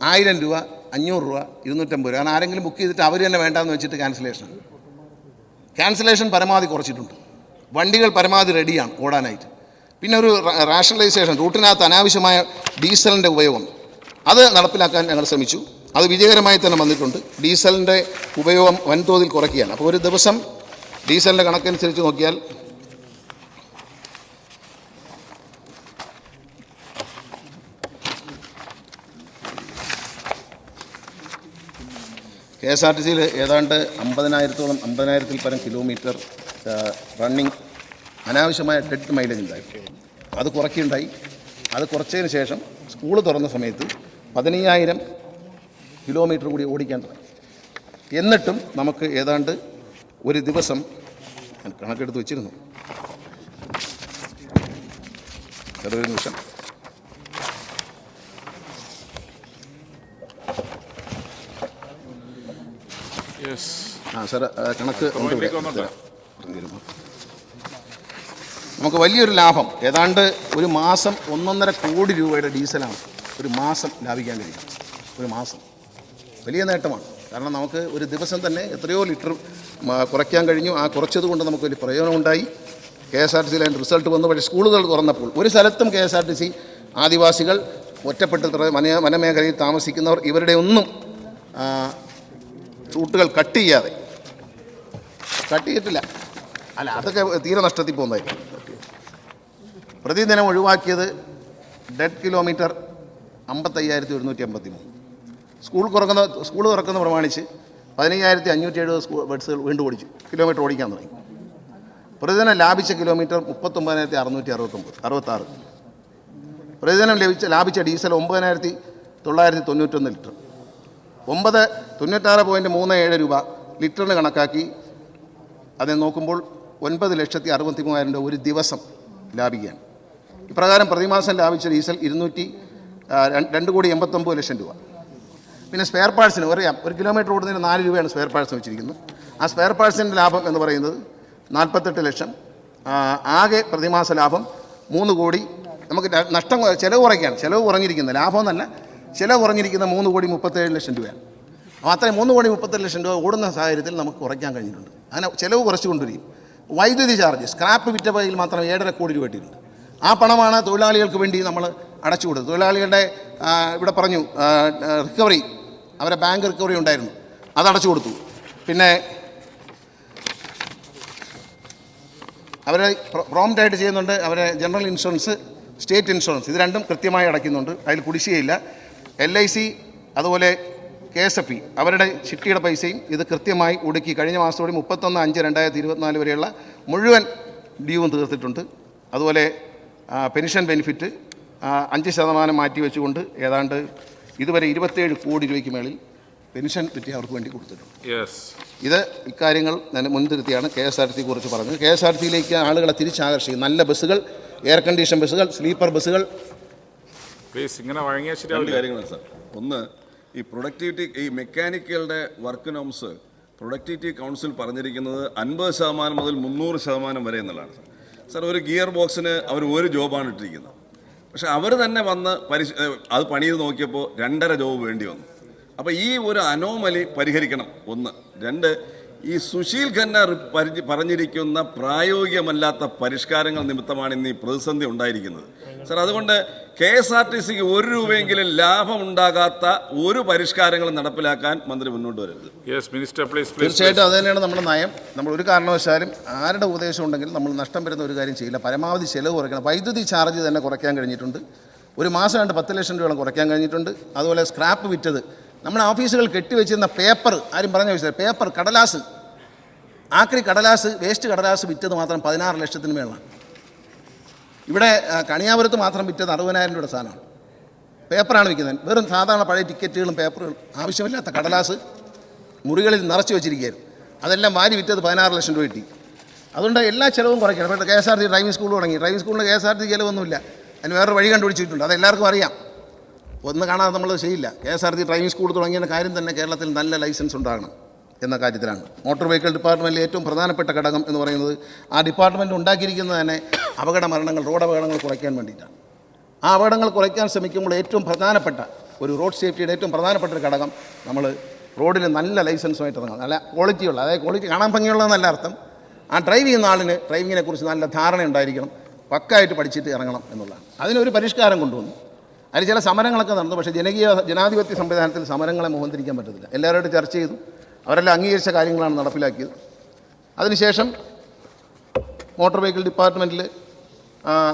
1,000 രൂപ, 500 രൂപ, 250 രൂപ. കാരണം ആരെങ്കിലും ബുക്ക് ചെയ്തിട്ട് അവർ തന്നെ വേണ്ടാന്ന് വെച്ചിട്ട് ക്യാൻസലേഷൻ പരമാവധി കുറച്ചിട്ടുണ്ട്. വണ്ടികൾ പരമാവധി റെഡിയാണ് ഓടാനായിട്ട്. പിന്നെ ഒരു റാഷണലൈസേഷൻ, റൂട്ടിനകത്ത് അനാവശ്യമായ ഡീസലിൻ്റെ ഉപയോഗം അത് നടപ്പിലാക്കാൻ ഞങ്ങൾ ശ്രമിച്ചു. അത് വിജയകരമായി തന്നെ വന്നിട്ടുണ്ട്. ഡീസലിൻ്റെ ഉപയോഗം വൻതോതിൽ കുറയ്ക്കുകയാണ്. അപ്പോൾ ഒരു ദിവസം ഡീസലിൻ്റെ കണക്കനുസരിച്ച് നോക്കിയാൽ KSRTCയിൽ ഏതാണ്ട് 50,000-ൽ പരം കിലോമീറ്റർ റണ്ണിങ് അനാവശ്യമായ ഡെഡ് മൈലേജ് ഉണ്ടായി. അത് കുറയ്ക്കുകയുണ്ടായി. അത് കുറച്ചതിന് ശേഷം സ്കൂൾ തുറന്ന സമയത്ത് 15,000 കിലോമീറ്റർ കൂടി ഓടിക്കാൻ തുടങ്ങി. എന്നിട്ടും നമുക്ക് ഏതാണ്ട് ഒരു ദിവസം കണക്കെടുത്ത് വെച്ചിരുന്നു. ഒരു നിമിഷം. സാർ കണക്ക് നമുക്ക് വലിയൊരു ലാഭം, ഏതാണ്ട് ഒരു മാസം 1.5 കോടി രൂപയുടെ ഡീസലാണ് ഒരു മാസം ലാഭിക്കാൻ കഴിയും. ഒരു മാസം വലിയ നേട്ടമാണ്. കാരണം നമുക്ക് ഒരു ദിവസം തന്നെ എത്രയോ ലിറ്റർ കുറയ്ക്കാൻ കഴിഞ്ഞു. ആ കുറച്ചത് കൊണ്ട് നമുക്ക് വലിയ പ്രയോജനമുണ്ടായി. KSRTCയിൽ അതിൻ്റെ റിസൾട്ട് വന്നു. പക്ഷേ സ്കൂളുകൾ തുറന്നപ്പോൾ ഒരു സ്ഥലത്തും KSRTC ആദിവാസികൾ, ഒറ്റപ്പെട്ട് വനമേഖലയിൽ താമസിക്കുന്നവർ, ഇവരുടെ ഒന്നും റൂട്ടുകൾ കട്ട് ചെയ്തിട്ടില്ല. അല്ല, അതൊക്കെ തീരെ നഷ്ടത്തിൽ പോകുന്നതായിരിക്കും. പ്രതിദിനം ഒഴിവാക്കിയത് ഡെഡ് കിലോമീറ്റർ 55,153. സ്കൂൾ തുറക്കുന്ന പ്രമാണിച്ച് 15,570 ബസ്സുകൾ വീണ്ടും കിലോമീറ്റർ ഓടിക്കാൻ തുടങ്ങി. പ്രതിദിനം ലാഭിച്ച കിലോമീറ്റർ 39,666. പ്രതിദിനം ലാഭിച്ച ഡീസൽ 9,991 ലിറ്റർ. 96.37 രൂപ ലിറ്ററിന് കണക്കാക്കി അതിനെ നോക്കുമ്പോൾ 9,63,000 രൂപ ഒരു ദിവസം ലാഭിക്കുകയാണ്. ഇപ്രകാരം പ്രതിമാസം ലാഭിച്ച ഡീസൽ 2,89,00,000 രൂപ. പിന്നെ സ്പെയർ പാർട്സിന് അറിയാം, 1 കിലോമീറ്റർ ഓടുന്നതിന് 4 രൂപയാണ് സ്പെയർ പാർട്സിന് വെച്ചിരിക്കുന്നത്. ആ സ്പെയർ പാർട്സിൻ്റെ ലാഭം എന്ന് പറയുന്നത് 48 ലക്ഷം. ആകെ പ്രതിമാസ ലാഭം 3 കോടി. നമുക്ക് നഷ്ടം ചിലവ് കുറയ്ക്കുകയാണ്, ചിലവ് കുറഞ്ഞിരിക്കുന്നത് ലാഭം എന്നല്ല, ചിലവ് കുറഞ്ഞിരിക്കുന്ന 3,37,00,000 രൂപയാണ്. അപ്പോൾ അത്രയും 3,37,00,000 രൂപ ഓടുന്ന സാഹചര്യത്തിൽ നമുക്ക് കുറയ്ക്കാൻ കഴിഞ്ഞിട്ടുണ്ട്. അങ്ങനെ ചിലവ് കുറച്ചുകൊണ്ടിരിക്കും. വൈദ്യുതി ചാർജ് സ്ക്രാപ്പ് വിറ്റ പൈയിൽ മാത്രം 7.5 കോടി രൂപ ഇട്ടിട്ടുണ്ട്. ആ പണമാണ് തൊഴിലാളികൾക്ക് വേണ്ടി നമ്മൾ അടച്ചു കൊടുത്തത്. തൊഴിലാളികളുടെ ഇവിടെ പറഞ്ഞു റിക്കവറി, അവരെ ബാങ്ക് റിക്കവറി ഉണ്ടായിരുന്നു, അതടച്ചു കൊടുത്തു. പിന്നെ അവരെ പ്രോംപ്റ്റായിട്ട് ചെയ്യുന്നുണ്ട്. അവരെ ജനറൽ ഇൻഷുറൻസ്, സ്റ്റേറ്റ് ഇൻഷുറൻസ് ഇത് രണ്ടും കൃത്യമായി അടയ്ക്കുന്നുണ്ട്. അതിൽ കുടിശ്ശികയില്ല. LIC അതുപോലെ KSFE അവരുടെ ചിട്ടിയുടെ പൈസയും ഇത് കൃത്യമായി ഒടുക്കി കഴിഞ്ഞ മാസത്തോടെ 31/5/2024 വരെയുള്ള മുഴുവൻ ഡ്യൂവും തീർത്തിട്ടുണ്ട്. അതുപോലെ പെൻഷൻ ബെനിഫിറ്റ് 5% മാറ്റി വെച്ചുകൊണ്ട് ഏതാണ്ട് ഇതുവരെ 27 കോടി രൂപയ്ക്ക് മേളിൽ പെൻഷൻ പറ്റി അവർക്ക് വേണ്ടി കൊടുത്തിട്ടുണ്ട്. ഇത് ഇക്കാര്യങ്ങൾ മുൻനിർത്തിയാണ് KSRTC കുറിച്ച് പറഞ്ഞത്. KSRTCയിലേക്ക് ആളുകളെ തിരിച്ചാകർഷിക്കും നല്ല ബസ്സുകൾ, എയർ കണ്ടീഷൻ ബസ്സുകൾ, സ്ലീപ്പർ ബസ്സുകൾ. ഇങ്ങനെ വഴങ്ങിയാൽ രണ്ട് കാര്യങ്ങളാണ് സാർ. ഒന്ന്, ഈ പ്രൊഡക്ടിവിറ്റി, ഈ മെക്കാനിക്കുകളുടെ വർക്ക് നോംസ് പ്രൊഡക്ടിവിറ്റി കൗൺസിൽ പറഞ്ഞിരിക്കുന്നത് 50% മുതൽ 300% വരെ എന്നുള്ളതാണ് സാർ. സാർ, ഒരു ഗിയർ ബോക്സിന് അവർ ഒരു ജോബാണ് ഇട്ടിരിക്കുന്നത്. പക്ഷെ അവർ തന്നെ വന്ന് അത് പണി ചെയ്ത് നോക്കിയപ്പോൾ 2.5 ജോബ് വേണ്ടി വന്നു. അപ്പോൾ ഈ ഒരു അനോമലി പരിഹരിക്കണം. 1. 2, ഈ സുശീൽ ഖന്ന പറഞ്ഞിരിക്കുന്ന പ്രായോഗികമല്ലാത്ത പരിഷ്കാരങ്ങൾ നിമിത്തമാണ് ഇന്ന് ഈ പ്രതിസന്ധി ഉണ്ടായിരിക്കുന്നത് സാർ. അതുകൊണ്ട് KSRTCക്ക് 1 രൂപയെങ്കിലും ലാഭമുണ്ടാകാത്ത ഒരു പരിഷ്കാരങ്ങളും നടപ്പിലാക്കാൻ മന്ത്രി മുന്നോട്ട് വരരുത്. തീർച്ചയായിട്ടും അത് തന്നെയാണ് നമ്മുടെ നയം. നമ്മൾ ഒരു കാരണവശാലും ആരുടെ ഉപദേശം ഉണ്ടെങ്കിലും നമ്മൾ നഷ്ടം വരുന്ന ഒരു കാര്യം ചെയ്യില്ല. പരമാവധി ചെലവ് കുറയ്ക്കണം. വൈദ്യുതി ചാർജ് തന്നെ കുറയ്ക്കാൻ കഴിഞ്ഞിട്ടുണ്ട്. ഒരു മാസം കണ്ട് 10 ലക്ഷം രൂപ കുറയ്ക്കാൻ കഴിഞ്ഞിട്ടുണ്ട്. അതുപോലെ സ്ക്രാപ്പ് വിറ്റത്, നമ്മുടെ ഓഫീസുകൾ കെട്ടിവെച്ചിരുന്ന പേപ്പർ, ആരും പറഞ്ഞ വിഷയം, പേപ്പർ കടലാസ്, ആക്രി കടലാസ്, വേസ്റ്റ് കടലാസ് വിറ്റത് മാത്രം 16 ലക്ഷത്തിന് മേളാണ്. ഇവിടെ കണിയാപുരത്ത് മാത്രം വിറ്റത് 60,000 രൂപയുടെ സാധനമാണ്. പേപ്പറാണ് വിൽക്കുന്നത്. വെറും സാധാരണ പഴയ ടിക്കറ്റുകളും പേപ്പറുകളും, ആവശ്യമില്ലാത്ത കടലാസ് മുറികളിൽ നിറച്ച് വെച്ചിരിക്കുകയായിരുന്നു. അതെല്ലാം വാരി വിറ്റത് 16 ലക്ഷം രൂപ കിട്ടി. അതുകൊണ്ട് എല്ലാ ചിലവും കുറയ്ക്കണം. ഇപ്പോൾ KSRTC ഡ്രൈവിംഗ് സ്കൂൾ തുടങ്ങി. ഡ്രൈവിംഗ് സ്കൂളിൽ KSRTC ചിലവൊന്നുമില്ല. അതിന് വേറൊരു വഴി കണ്ടുപിടിച്ചിട്ടുണ്ട്. അതെല്ലാവർക്കും അറിയാം. ഒന്ന് കാണാതെ നമ്മൾ ചെയ്യില്ല. KSRTC ഡ്രൈവിംഗ് സ്കൂൾ തുടങ്ങിയ കാര്യം തന്നെ കേരളത്തിൽ നല്ല ലൈസൻസ് ഉണ്ടാകണം എന്ന കാര്യത്തിലാണ്. മോട്ടോർ വെഹിക്കിൾ ഡിപ്പാർട്ട്മെൻറ്റിൽ ഏറ്റവും പ്രധാനപ്പെട്ട ഘടകം എന്ന് പറയുന്നത് ആ ഡിപ്പാർട്ട്മെൻറ്റ് ഉണ്ടാക്കിയിരിക്കുന്നത് തന്നെ റോഡ് അപകടങ്ങൾ കുറയ്ക്കാൻ വേണ്ടിയിട്ടാണ്. ആ അപകടങ്ങൾ കുറയ്ക്കാൻ ശ്രമിക്കുമ്പോൾ ഏറ്റവും പ്രധാനപ്പെട്ട ഒരു റോഡ് സേഫ്റ്റിയുടെ ഏറ്റവും പ്രധാനപ്പെട്ട ഒരു ഘടകം നമ്മൾ റോഡിൽ നല്ല ലൈസൻസുമായിട്ട് ഇറങ്ങണം. നല്ല ക്വാളിറ്റിയുള്ള, അതായത് ക്വാളിറ്റി കാണാൻ ഭംഗിയുള്ളതെന്നല്ല അർത്ഥം. ആ ഡ്രൈവ് ചെയ്യുന്ന ആളിന് ഡ്രൈവിങ്ങിനെ കുറിച്ച് നല്ല ധാരണ ഉണ്ടായിരിക്കണം. പക്കായിട്ട് പഠിച്ചിട്ട് ഇറങ്ങണം എന്നുള്ളതാണ്. അതിനൊരു പരിഷ്കാരം കൊണ്ടുവന്നു. അതിൽ ചില സമരങ്ങളൊക്കെ നടന്നു. പക്ഷേ ജനാധിപത്യ സംവിധാനത്തിൽ സമരങ്ങളെ മുഖന്തിരിക്കാൻ പറ്റത്തില്ല. എല്ലാവരോടും ചർച്ച ചെയ്തു, അവരെല്ലാം അംഗീകരിച്ച കാര്യങ്ങളാണ് നടപ്പിലാക്കിയത്. അതിനുശേഷം മോട്ടോർ വെഹിക്കിൾ ഡിപ്പാർട്ട്മെൻറ്റിൽ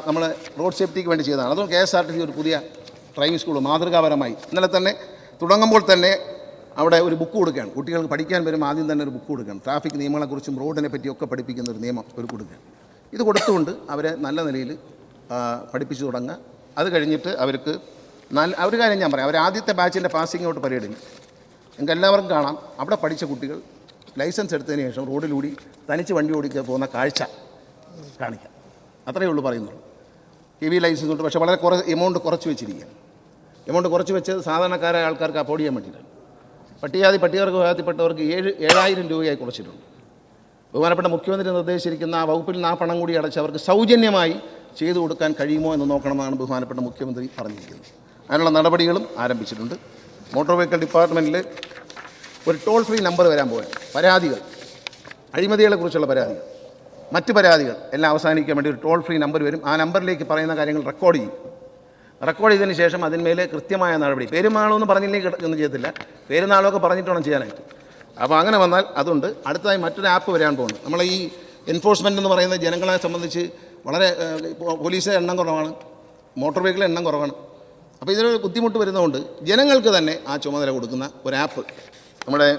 നമ്മൾ റോഡ് സേഫ്റ്റിക്ക് വേണ്ടി ചെയ്തതാണ്. അതും KSRTC ഒരു പുതിയ ഡ്രൈവിംഗ് സ്കൂൾ മാതൃകാപരമായി ഇന്നലെ തന്നെ തുടങ്ങുമ്പോൾ തന്നെ അവിടെ ഒരു ബുക്ക് കൊടുക്കുകയാണ്. കുട്ടികൾക്ക് പഠിക്കാൻ വരുമ്പോൾ ആദ്യം തന്നെ ഒരു ബുക്ക് കൊടുക്കുകയാണ്. ട്രാഫിക് നിയമങ്ങളെക്കുറിച്ചും റോഡിനെ പറ്റിയൊക്കെ പഠിപ്പിക്കുന്ന ഒരു നിയമം ഒരു കൊടുക്കുകയാണ്. ഇത് കൊടുത്തുകൊണ്ട് അവരെ നല്ല നിലയിൽ പഠിപ്പിച്ചു തുടങ്ങുക. അത് കഴിഞ്ഞിട്ട് അവർക്ക് ഒരു കാര്യം ഞാൻ പറയാം, അവർ ആദ്യത്തെ ബാച്ചിൻ്റെ പാസിംഗ് ഔട്ട് പരേഡിന് നിങ്ങൾക്ക് എല്ലാവർക്കും കാണാം. അവിടെ പഠിച്ച കുട്ടികൾ ലൈസൻസ് എടുത്തതിന് ശേഷം റോഡിലൂടെ തനിച്ച് വണ്ടി ഓടിക്കാൻ പോകുന്ന കാഴ്ച കാണിക്കാം. അത്രയേ ഉള്ളൂ പറയുന്നുള്ളൂ. heavy ലൈസൻസ് ഉണ്ട്, പക്ഷേ വളരെ എമൗണ്ട് കുറച്ച് വെച്ചിരിക്കുക. എമൗണ്ട് കുറച്ച് വെച്ചത് സാധാരണക്കാരായ ആൾക്കാർക്ക് അഫോർഡ് ചെയ്യാൻ വേണ്ടിയിട്ടാണ്. പട്ടികജാതിപ്പെട്ടവർക്ക് 7,000 രൂപയായി കുറച്ചിട്ടുണ്ട്. ബഹുമാനപ്പെട്ട മുഖ്യമന്ത്രി നിർദ്ദേശിച്ചിരിക്കുന്ന ആ വകുപ്പിൽ നിന്ന് ആ പണം കൂടി അടച്ച് അവർക്ക് സൗജന്യമായി ചെയ്തു കൊടുക്കാൻ കഴിയുമോ എന്ന് നോക്കണമെന്നാണ് ബഹുമാനപ്പെട്ട മുഖ്യമന്ത്രി പറഞ്ഞിരിക്കുന്നത്. അതിനുള്ള നടപടികളും ആരംഭിച്ചിട്ടുണ്ട്. മോട്ടോർ വെഹിക്കിൾ ഡിപ്പാർട്ട്മെൻറ്റിൽ ഒരു ടോൾ ഫ്രീ നമ്പർ വരാൻ പോവുകയാണ്. പരാതികൾ, അഴിമതികളെക്കുറിച്ചുള്ള പരാതികൾ, മറ്റ് പരാതികൾ എല്ലാം അവസാനിക്കാൻ വേണ്ടി ഒരു ടോൾ ഫ്രീ നമ്പർ വരും. ആ നമ്പറിലേക്ക് പറയുന്ന കാര്യങ്ങൾ റെക്കോർഡ് ചെയ്യും. റെക്കോർഡ് ചെയ്തതിന് ശേഷം അതിന്മേൽ കൃത്യമായ നടപടി, പെരുന്നാളൊന്നും പറഞ്ഞില്ലെങ്കിൽ ഒന്നും ചെയ്യത്തില്ല, പെരുന്നാളൊക്കെ പറഞ്ഞിട്ട് വേണം ചെയ്യാനായിട്ട്. അപ്പോൾ അങ്ങനെ വന്നാൽ അതുണ്ട്. അടുത്തതായി മറ്റൊരു ആപ്പ് വരാൻ പോകുന്നു. നമ്മൾ ഈ എൻഫോഴ്സ്മെൻ്റ് എന്ന് പറയുന്നത് ജനങ്ങളെ സംബന്ധിച്ച് വളരെ പോലീസിൻ്റെ എണ്ണം കുറവാണ്, മോട്ടോർ വെഹിക്കിളിൻ്റെ എണ്ണം കുറവാണ്. അപ്പോൾ ഇതിനൊരു ബുദ്ധിമുട്ട് വരുന്നതുകൊണ്ട് ജനങ്ങൾക്ക് തന്നെ ആ ചുമതല കൊടുക്കുന്ന ഒരു ആപ്പ് നമ്മുടെ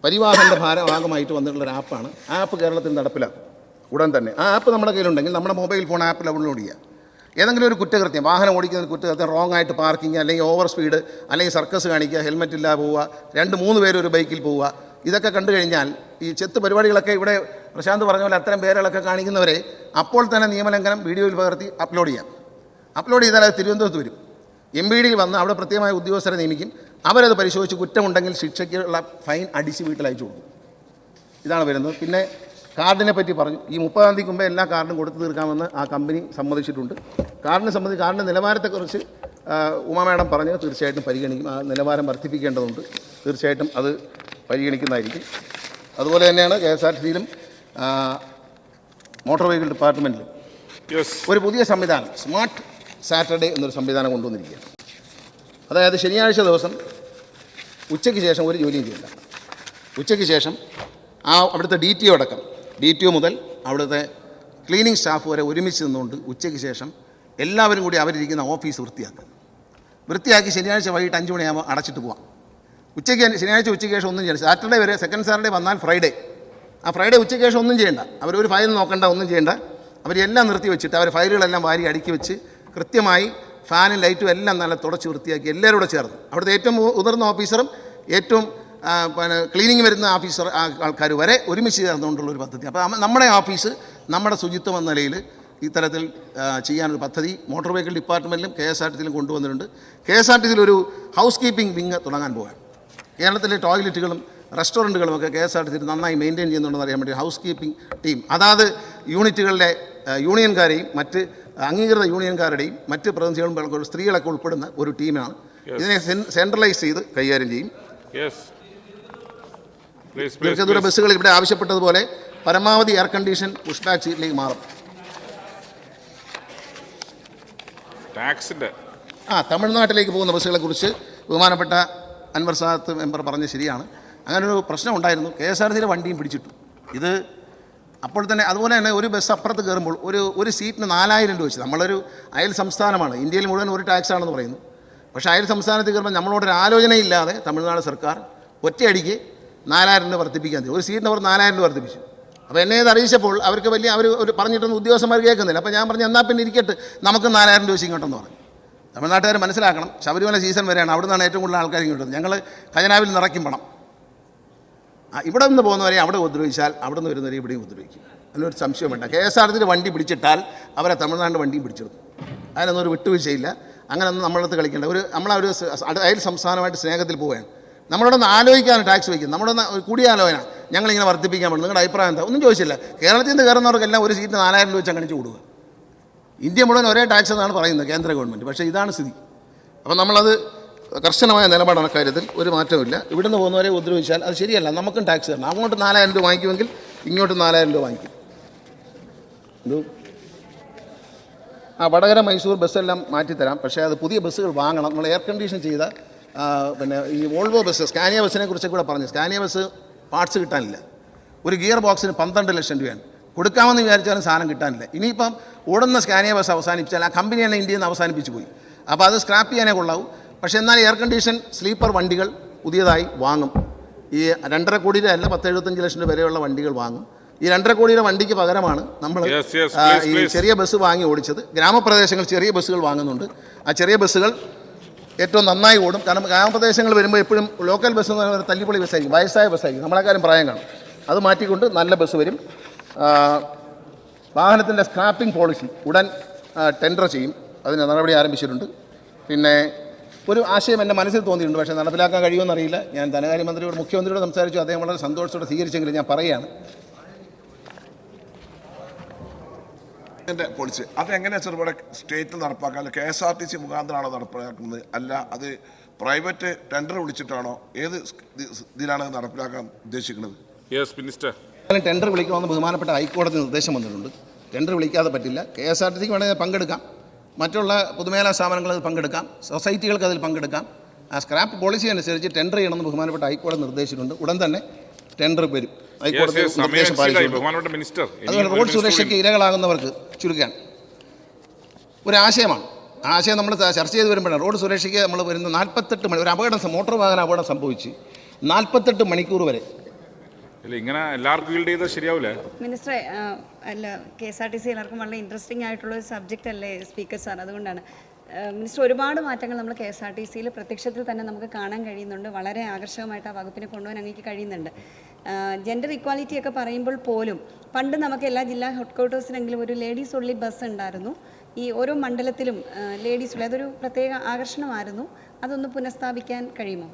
പരിവാഹൻ്റെ ഭാഗമായിട്ട് വന്നിട്ടുള്ളൊരു ആപ്പാണ്. ആ ആപ്പ് കേരളത്തിൽ നടപ്പിലാക്കും ഉടൻ തന്നെ. ആ ആപ്പ് നമ്മുടെ കയ്യിലുണ്ടെങ്കിൽ നമ്മുടെ മൊബൈൽ ഫോൺ ആപ്പ് ഡൗൺലോഡ് ചെയ്യുക. ഏതെങ്കിലും ഒരു കുറ്റകൃത്യം, വാഹനം ഓടിക്കുന്ന കുറ്റകൃത്യം, റോങ് ആയിട്ട് പാർക്കിങ്, അല്ലെങ്കിൽ ഓവർ സ്പീഡ്, അല്ലെങ്കിൽ സർക്കസ് കാണിക്കുക, ഹെൽമെറ്റ് ഇല്ലാതെ പോവുക, 2-3 പേര് ഒരു ബൈക്കിൽ പോവുക, ഇതൊക്കെ കണ്ടു കഴിഞ്ഞാൽ ഈ ചെത്ത് പരിപാടികളൊക്കെ ഇവിടെ പ്രശാന്ത് പറഞ്ഞ പോലെ അത്തരം പേരുകളൊക്കെ കാണിക്കുന്നവരെ അപ്പോൾ തന്നെ നിയമലംഘനം വീഡിയോയിൽ പകർത്തി അപ്ലോഡ് ചെയ്യാം. അപ്ലോഡ് ചെയ്താൽ അത് തിരുവനന്തപുരത്ത് വരും. MPD വന്ന് അവിടെ പ്രത്യേകമായ ഉദ്യോഗസ്ഥരെ നിയമിക്കും. അവരത് പരിശോധിച്ച് കുറ്റമുണ്ടെങ്കിൽ ശിക്ഷയ്ക്കുള്ള ഫൈൻ അടിച്ച് വീട്ടിലയച്ചു കൊടുക്കും. ഇതാണ് വരുന്നത്. പിന്നെ കാർഡിനെ പറ്റി പറഞ്ഞു. ഈ 30-ാം തീയതിക്ക് മുമ്പേ എല്ലാ കാർഡും കൊടുത്തു തീർക്കാമെന്ന് ആ കമ്പനി സമ്മതിച്ചിട്ടുണ്ട്. കാർഡിൻ്റെ നിലവാരത്തെക്കുറിച്ച് ഉമാ മാഡം പറഞ്ഞത് തീർച്ചയായിട്ടും പരിഗണിക്കും. ആ നിലവാരം വർദ്ധിപ്പിക്കേണ്ടതുണ്ട്. തീർച്ചയായിട്ടും അത് പരിഗണിക്കുന്നതായിരിക്കും. അതുപോലെ തന്നെയാണ് KSRTCയിലും മോട്ടോർ വെഹിക്കിൾ ഡിപ്പാർട്ട്മെൻറ്റിലും ഒരു പുതിയ സംവിധാനം, സ്മാർട്ട് സാറ്റർഡേ എന്നൊരു സംവിധാനം കൊണ്ടുവന്നിരിക്കുകയാണ്. അതായത് ശനിയാഴ്ച ദിവസം ഉച്ചയ്ക്ക് ശേഷം ഒരു ജോലിയും ചെയ്യില്ല. ഉച്ചയ്ക്ക് ശേഷം അവിടുത്തെ DTO അടക്കം, DTO മുതൽ അവിടുത്തെ ക്ലീനിങ് സ്റ്റാഫ് വരെ ഒരുമിച്ച് നിന്നുകൊണ്ട് ഉച്ചയ്ക്ക് ശേഷം എല്ലാവരും കൂടി അവരിരിക്കുന്ന ഓഫീസ് വൃത്തിയാക്കി ശനിയാഴ്ച വൈകിട്ട് 5 മണിയാകുമ്പോൾ അടച്ചിട്ട് പോവാം. ശനിയാഴ്ച ഉച്ചയ്ക്ക് ശേഷം ഒന്നും ചെയ്യണ്ട. സാറ്റർഡേ വരെ, സെക്കൻഡ് സാറ്റർഡേ വന്നാൽ ഫ്രൈഡേ, ആ ഫ്രൈഡേ ഉച്ചയ്ക്ക് ശേഷം ഒന്നും ചെയ്യേണ്ട. അവരൊരു ഫയൽ നോക്കണ്ട, ഒന്നും ചെയ്യേണ്ട. അവരെല്ലാം നിർത്തി വെച്ചിട്ട് അവർ ഫയലുകളെല്ലാം വാരി അടുക്കി വെച്ച് കൃത്യമായി ഫാനും ലൈറ്റും എല്ലാം നല്ല തുടച്ച് വൃത്തിയാക്കി എല്ലാവരും കൂടെ ചേർന്ന്, അവിടുത്തെ ഏറ്റവും മുതിർന്ന ഓഫീസറും ഏറ്റവും ക്ലീനിങ് വരുന്ന ആൾക്കാർ വരെ ഒരുമിച്ച് ചേർന്നുകൊണ്ടുള്ളൊരു പദ്ധതി. അപ്പോൾ നമ്മുടെ ഓഫീസ് നമ്മുടെ ശുചിത്വം എന്ന നിലയിൽ ഇത്തരത്തിൽ ചെയ്യാനൊരു പദ്ധതി മോട്ടോർ വെഹിക്കിൾ ഡിപ്പാർട്ട്മെൻറ്റിലും KSRTCയിലും കൊണ്ടുവന്നിട്ടുണ്ട്. KSRTCയിൽ ഒരു ഹൗസ് കീപ്പിംഗ് വിങ് തുടങ്ങാൻ പോകാൻ. കേരളത്തിലെ ടോയ്ലറ്റുകളും റെസ്റ്റോറൻറ്റുകളുമൊക്കെ KSRTCയിൽ നന്നായി മെയിൻറ്റെയിൻ ചെയ്യുന്നുണ്ടെന്ന് അറിയാൻ വേണ്ടി ഹൗസ് കീപ്പിംഗ് ടീം, അതാത് യൂണിറ്റുകളിലെ യൂണിയൻകാരെയും മറ്റ് അംഗീകൃത യൂണിയൻകാരുടെയും മറ്റ് പ്രതിനിധികളും സ്ത്രീകളൊക്കെ ഉൾപ്പെടുന്ന ഒരു ടീമാണ്. ഇതിനെ സെൻട്രലൈസ് ചെയ്ത് കൈകാര്യം ചെയ്യും. ദീർഘദൂര ബസ്സുകൾ ഇവിടെ ആവശ്യപ്പെട്ടതുപോലെ പരമാവധി എയർ കണ്ടീഷൻ പുഷ് ബാക്ക് സീറ്റിലേക്ക് മാറും. തമിഴ്നാട്ടിലേക്ക് പോകുന്ന ബസ്സുകളെക്കുറിച്ച് ബഹുമാനപ്പെട്ട അൻവർ സാദത്ത് മെമ്പർ പറഞ്ഞ് ശരിയാണ്. അങ്ങനൊരു പ്രശ്നം ഉണ്ടായിരുന്നു. KSRTCയിലെ വണ്ടിയും പിടിച്ചിട്ടു. ഇത് അപ്പോൾ തന്നെ അതുപോലെ തന്നെ ഒരു ബസ് അപ്പുറത്ത് കയറുമ്പോൾ ഒരു സീറ്റിന് 4000 രൂപ വെച്ച്. നമ്മളൊരു അയൽ സംസ്ഥാനമാണ്, ഇന്ത്യയിൽ മുഴുവൻ ഒരു ടാക്സാണെന്ന് പറയുന്നു. പക്ഷേ അയൽ സംസ്ഥാനത്ത് കയറുമ്പോൾ നമ്മളോടൊരു ആലോചനയില്ലാതെ തമിഴ്നാട് സർക്കാർ ഒറ്റയടിക്ക് 4000 രൂപ വർദ്ധിപ്പിക്കാൻ തരും. ഒരു സീറ്റിന് അവർ 4000 രൂപ വർദ്ധിപ്പിച്ചു. അപ്പോൾ എന്നെ ഇത് അറിയിച്ചപ്പോൾ അവർ ഒരു പറഞ്ഞിട്ടൊന്നും ഉദ്യോഗസ്ഥന്മാർ കേൾക്കുന്നില്ല. അപ്പോൾ ഞാൻ പറഞ്ഞു എന്നാൽ പിന്നെ ഇരിക്കട്ടെ, നമുക്ക് 4000 രൂപ ഇങ്ങോട്ടെന്ന് പറഞ്ഞു. തമിഴ്നാട്ടുകാർ മനസ്സിലാക്കണം, ശബരിമല സീസൺ വരെയാണ്, അവിടെ നിന്നാണ് ഏറ്റവും കൂടുതൽ ആൾക്കാർ ഇങ്ങോട്ട്. ഞങ്ങൾ ഖജനാവിൽ നിറയ്ക്കും പണം. ഇവിടെ നിന്ന് പോകുന്നവരെ അവിടെ ഉപദ്രവിച്ചാൽ അവിടെ നിന്ന് വരുന്നവരെ ഇവിടെയും ഉപദ്രവിക്കും. അതിനൊരു സംശയം വേണ്ട. KSRTCയിൽ വണ്ടി പിടിച്ചിട്ടാൽ അവരെ തമിഴ്നാട് വണ്ടിയും പിടിച്ചെടുക്കും. അതിനൊന്നും ഒരു വിട്ടുവീഴ്ചയില്ല. അങ്ങനെയൊന്നും നമ്മളടുത്ത് കളിക്കേണ്ട. നമ്മളൊരു അയൽ സംസ്ഥാനമായിട്ട് സ്നേഹത്തിൽ പോവുകയാണ്. നമ്മളോടൊന്ന് ആലോചിക്കാനും ടാക്സ് വയ്ക്കും. നമ്മളൊന്ന് കൂടിയാലോചന, ഞങ്ങളിങ്ങനെ വർദ്ധിപ്പിക്കാൻ പറ്റും, നിങ്ങളുടെ അഭിപ്രായം എന്താ? ഒന്നും ചോദിച്ചില്ല. കേരളത്തിൽ നിന്ന് കയറുന്നവർക്കെല്ലാം ഒരു സീറ്റിന് 4000 രൂപ വെച്ച് അങ്ങണിച്ച് കൊടുക്കുക. ഇന്ത്യ മുഴുവൻ ഒരേ ടാക്സ് എന്നാണ് പറയുന്നത് കേന്ദ്ര ഗവൺമെൻറ്. പക്ഷേ ഇതാണ് സ്ഥിതി. അപ്പോൾ നമ്മളത് കർശനമായ നിലപാടാണ് കാര്യത്തിൽ, ഒരു മാറ്റമില്ല. ഇവിടുന്ന് പോകുന്നവരെ ഉപദ്രവിച്ചാൽ അത് ശരിയല്ല. നമുക്കും ടാക്സ് തരണം. അങ്ങോട്ട് 4000 രൂപ വാങ്ങിക്കുമെങ്കിൽ ഇങ്ങോട്ട് 4000 രൂപ വാങ്ങിക്കും. വടകര മൈസൂർ ബസ്സെല്ലാം മാറ്റിത്തരാം. പക്ഷേ അത് പുതിയ ബസ്സുകൾ വാങ്ങണം. നമ്മൾ എയർ കണ്ടീഷൻ ചെയ്ത പിന്നെ ഈ വോൾവോ ബസ്, സ്കാനിയ ബസ്സിനെ കുറിച്ചൊക്കെ കൂടെ പറഞ്ഞു. സ്കാനിയ ബസ് പാർട്സ് കിട്ടാനില്ല. ഒരു ഗിയർ ബോക്സിന് 12 ലക്ഷം രൂപയാണ്. കൊടുക്കാമെന്ന് വിചാരിച്ചാലും സാധനം കിട്ടാനില്ല. ഇനിയിപ്പം ഓടുന്ന സ്കാനിയ ബസ് അവസാനിപ്പിച്ചാൽ ആ കമ്പനി തന്നെ ഇന്ത്യയിൽ നിന്ന് അവസാനിപ്പിച്ച് പോയി. അപ്പോൾ അത് സ്ക്രാപ്പ് ചെയ്യാനേ കൊള്ളാവൂ. പക്ഷേ എന്നാൽ എയർ കണ്ടീഷൻ സ്ലീപ്പർ വണ്ടികൾ പുതിയതായി വാങ്ങും. ഈ 2.5 കോടിയുടെ അല്ല, 10-75 ലക്ഷം രൂപ വരെയുള്ള വണ്ടികൾ വാങ്ങും. ഈ 2.5 കോടിയുടെ വണ്ടിക്ക് പകരമാണ് നമ്മൾ ഈ ചെറിയ ബസ് വാങ്ങി ഓടിച്ചത്. ഗ്രാമപ്രദേശങ്ങൾ ചെറിയ ബസ്സുകൾ വാങ്ങുന്നുണ്ട്. ആ ചെറിയ ബസ്സുകൾ ഏറ്റവും നന്നായി ഓടും. കാരണം ഗ്രാമപ്രദേശങ്ങൾ വരുമ്പോൾ എപ്പോഴും ലോക്കൽ ബസ് എന്ന് പറയുന്നത് തല്ലിപ്പൊളി ബസ്സായിരിക്കും, വയസ്സായ ബസ്സായിരിക്കും, നമ്മളെക്കാരും പ്രായം കാണും. അത് മാറ്റിക്കൊണ്ട് നല്ല ബസ് വരും. വാഹനത്തിൻ്റെ സ്ക്രാപ്പിംഗ് പോളിസി ഉടൻ ടെൻഡർ ചെയ്യും. അതിന് നടപടി ആരംഭിച്ചിട്ടുണ്ട്. പിന്നെ ഒരു ആശയം എൻ്റെ മനസ്സിൽ തോന്നിയിട്ടുണ്ട്, പക്ഷേ നടപ്പിലാക്കാൻ കഴിയുമെന്നറിയില്ല. ഞാൻ ധനകാര്യമന്ത്രിയോട്, മുഖ്യമന്ത്രിയോട് സംസാരിച്ചു. അദ്ദേഹം വളരെ സന്തോഷത്തോടെ സ്വീകരിച്ചെങ്കിലും ഞാൻ പറയുകയാണ്. പോളിസി അതെങ്ങനെയാണ് സാർ ഇവിടെ സ്റ്റേറ്റിൽ നടപ്പാക്കാൻ? KSRTC മുഖാന്തരമാണോ നടപ്പിലാക്കുന്നത്, അല്ല അത് പ്രൈവറ്റ് ടെൻഡർ വിളിച്ചിട്ടാണോ? ഏത് ഇതിലാണ് നടപ്പിലാക്കാൻ ഉദ്ദേശിക്കുന്നത്? ടെൻഡർ വിളിക്കണമെന്ന് ബഹുമാനപ്പെട്ട ഹൈക്കോടതി നിർദ്ദേശം വന്നിട്ടുണ്ട്. ടെൻഡർ വിളിക്കാതെ പറ്റില്ല. KSRTCക്ക് വേണമെങ്കിൽ പങ്കെടുക്കാം, മറ്റുള്ള പൊതുമേഖലാ സ്ഥാപനങ്ങൾ അതിൽ പങ്കെടുക്കാം, സൊസൈറ്റികൾക്ക് അതിൽ പങ്കെടുക്കാം. ആ സ്ക്രാപ്പ് പോളിസി അനുസരിച്ച് ടെൻഡർ ചെയ്യണമെന്ന് ബഹുമാനപ്പെട്ട ഹൈക്കോടതി നിർദ്ദേശിച്ചിട്ടുണ്ട്. ഉടൻ തന്നെ ടെൻഡർ വരും. ഹൈക്കോടതി നിർദ്ദേശം പാലിച്ചു. മിനിസ്റ്റർ അതുപോലെ റോഡ് സുരക്ഷയ്ക്ക് ഇരകളാകുന്നവർക്ക് ചുരുക്കാൻ ഒരു ആശയമാണ്. ആശയം നമ്മൾ ചർച്ച ചെയ്ത് വരുമ്പോഴാണ് റോഡ് സുരക്ഷയ്ക്ക് നമ്മൾ വരുന്ന 48 മണി ഒരു അപകടം, മോട്ടോർ വാഹന അപകടം സംഭവിച്ച് 48 മണിക്കൂർ വരെ ഇങ്ങനെ എല്ലാവർക്കും ഫീൽഡ് ചെയ്താൽ ശരിയാവില്ലേ മിനിസ്റ്ററെ? അല്ല, KSRTC എല്ലാവർക്കും വളരെ ഇൻട്രസ്റ്റിംഗ് ആയിട്ടുള്ള ഒരു സബ്ജക്റ്റ് അല്ലേ സ്പീക്കർ സാർ, അതുകൊണ്ടാണ്. മിനിസ്റ്റർ, ഒരുപാട് മാറ്റങ്ങൾ നമ്മൾ KSRTCയിൽ പ്രത്യക്ഷത്തിൽ തന്നെ നമുക്ക് കാണാൻ കഴിയുന്നുണ്ട്. വളരെ ആകർഷകമായിട്ട് ആ വകുപ്പിനെ കൊണ്ടുപോകാൻ അങ്ങേക്ക് കഴിയുന്നുണ്ട്. ജെൻഡർ ഇക്വാലിറ്റി ഒക്കെ പറയുമ്പോൾ പോലും പണ്ട് നമുക്ക് എല്ലാ ജില്ലാ ഹെഡ് ക്വാർട്ടേഴ്സിനെങ്കിലും ഒരു ലേഡീസ് ഒൺലി ബസ് ഉണ്ടായിരുന്നു. ഈ ഓരോ മണ്ഡലത്തിലും ലേഡീസ് ഉള്ള അതൊരു പ്രത്യേക ആകർഷണമായിരുന്നു. അതൊന്ന് പുനഃസ്ഥാപിക്കാൻ കഴിയുമോ?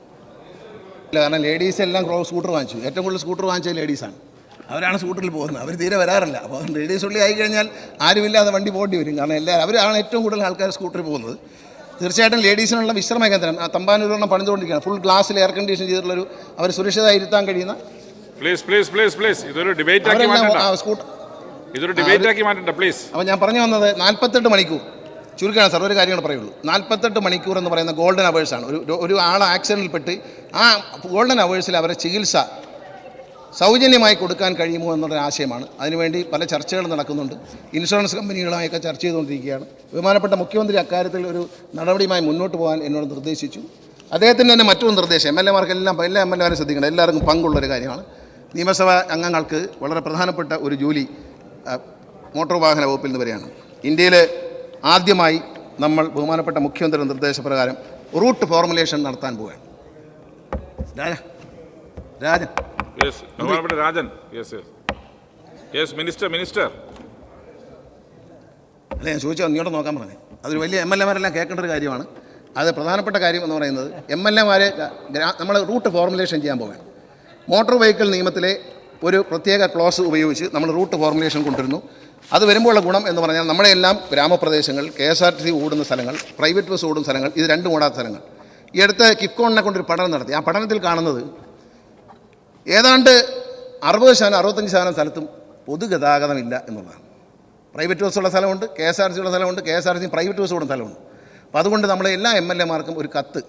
ഇല്ല, കാരണം ലേഡീസ് എല്ലാം സ്കൂട്ടർ വാങ്ങിച്ചു. ഏറ്റവും കൂടുതൽ സ്കൂട്ടർ വാങ്ങിച്ചത് ലേഡീസാണ്. അവരാണ് സ്കൂട്ടറിൽ പോകുന്നത്. അവർ തീരെ വരാറില്ല. അപ്പോൾ ലേഡീസ് ഉള്ളി ആയിക്കഴിഞ്ഞാൽ ആരുമില്ലാതെ വണ്ടി പോകേണ്ടി വരും. കാരണം അവരാണ് ഏറ്റവും കൂടുതൽ ആൾക്കാർ സ്കൂട്ടറിൽ പോകുന്നത്. തീർച്ചയായിട്ടും ലേഡീസിനുള്ള വിശ്രമ കേന്ദ്രം തമ്പാനൂരിൽ പണിതുകൊണ്ടിരിക്കുകയാണ്. ഫുൾ ഗ്ലാസ്സിൽ എയർ കണ്ടീഷൻ ചെയ്തിട്ടുള്ളൊരു അവർ സുരക്ഷിതമായി ഇരുത്താൻ കഴിയുന്ന ഇതൊരു ഡിബേറ്റ് ആക്കി മാറ്റണ്ട പ്ലീസ്. അപ്പോൾ ഞാൻ പറഞ്ഞു വന്നത് 48 മണിക്കൂർ ചുരുക്കമാണ് സാർ. ഒരു കാര്യങ്ങൾ പറയുള്ളൂ. 48 മണിക്കൂർ എന്ന് പറയുന്ന ഗോൾഡൻ അവേഴ്സാണ്. ഒരു ആൾ ആക്സിഡൻറ്റിൽപ്പെട്ട് ആ ഗോൾഡൻ അവേഴ്സിൽ അവരെ ചികിത്സ സൗജന്യമായി കൊടുക്കാൻ കഴിയുമോ എന്നുള്ള ആശയമാണ്. അതിനുവേണ്ടി പല ചർച്ചകൾ നടക്കുന്നുണ്ട്. ഇൻഷുറൻസ് കമ്പനികളുമായൊക്കെ ചർച്ച ചെയ്തുകൊണ്ടിരിക്കുകയാണ്. ബഹുമാനപ്പെട്ട മുഖ്യമന്ത്രി അക്കാര്യത്തിൽ ഒരു നടപടിയുമായി മുന്നോട്ട് പോകാൻ എന്നോട് നിർദ്ദേശിച്ചു. അദ്ദേഹത്തിന് തന്നെ മറ്റൊരു നിർദ്ദേശം, MLA-മാർക്കെല്ലാം എല്ലാ MLA-മാരും ശ്രദ്ധിക്കണം, എല്ലാവർക്കും പങ്കുള്ളൊരു കാര്യമാണ്. നിയമസഭാ അംഗങ്ങൾക്ക് വളരെ പ്രധാനപ്പെട്ട ഒരു ജോലി മോട്ടോർ വാഹന വകുപ്പിൽ നിന്ന് വരികയാണ്. ഇന്ത്യയിൽ ആദ്യമായി നമ്മൾ ബഹുമാനപ്പെട്ട മുഖ്യമന്ത്രിയുടെ നിർദ്ദേശപ്രകാരം റൂട്ട് ഫോർമുലേഷൻ നടത്താൻ പോവുകയാണ്. രാജൻ മിനിസ്റ്റർ അല്ല, ഞാൻ ചോദിച്ചാൽ ഇങ്ങോട്ട് നോക്കാൻ പറഞ്ഞേ. അതൊരു വലിയ MLA-മാരെല്ലാം കേൾക്കേണ്ട ഒരു കാര്യമാണ്. അത് പ്രധാനപ്പെട്ട കാര്യം എന്ന് പറയുന്നത് MLA-മാരെ നമ്മൾ റൂട്ട് ഫോർമുലേഷൻ ചെയ്യാൻ പോവുകയാണ്. മോട്ടോർ വെഹിക്കിൾ നിയമത്തിലെ ഒരു പ്രത്യേക ക്ലോസ് ഉപയോഗിച്ച് നമ്മൾ റൂട്ട് ഫോർമുലേഷൻ കൊണ്ടുവരുന്നു. അത് വരുമ്പോഴുള്ള ഗുണം എന്ന് പറഞ്ഞാൽ നമ്മളെല്ലാം ഗ്രാമപ്രദേശങ്ങൾ, KSRTC ഓടുന്ന സ്ഥലങ്ങൾ, പ്രൈവറ്റ് ബസ് ഓടുന്ന സ്ഥലങ്ങൾ, ഇത് രണ്ടും ഓടാത്ത സ്ഥലങ്ങൾ. ഈ അടുത്ത് കിഫ്കോണിനെ കൊണ്ടൊരു പഠനം നടത്തി. ആ പഠനത്തിൽ കാണുന്നത് ഏതാണ്ട് 60-65% സ്ഥലത്തും പൊതുഗതാഗതമില്ല എന്നുള്ളതാണ്. പ്രൈവറ്റ് ബസ്സുള്ള സ്ഥലമുണ്ട്, KSRTC ഉള്ള സ്ഥലമുണ്ട്, KSRTC പ്രൈവറ്റ് ബസ് ഓടുന്ന സ്ഥലമുണ്ട്. അപ്പോൾ അതുകൊണ്ട് നമ്മൾ എല്ലാ MLA-മാർക്കും ഒരു കത്ത്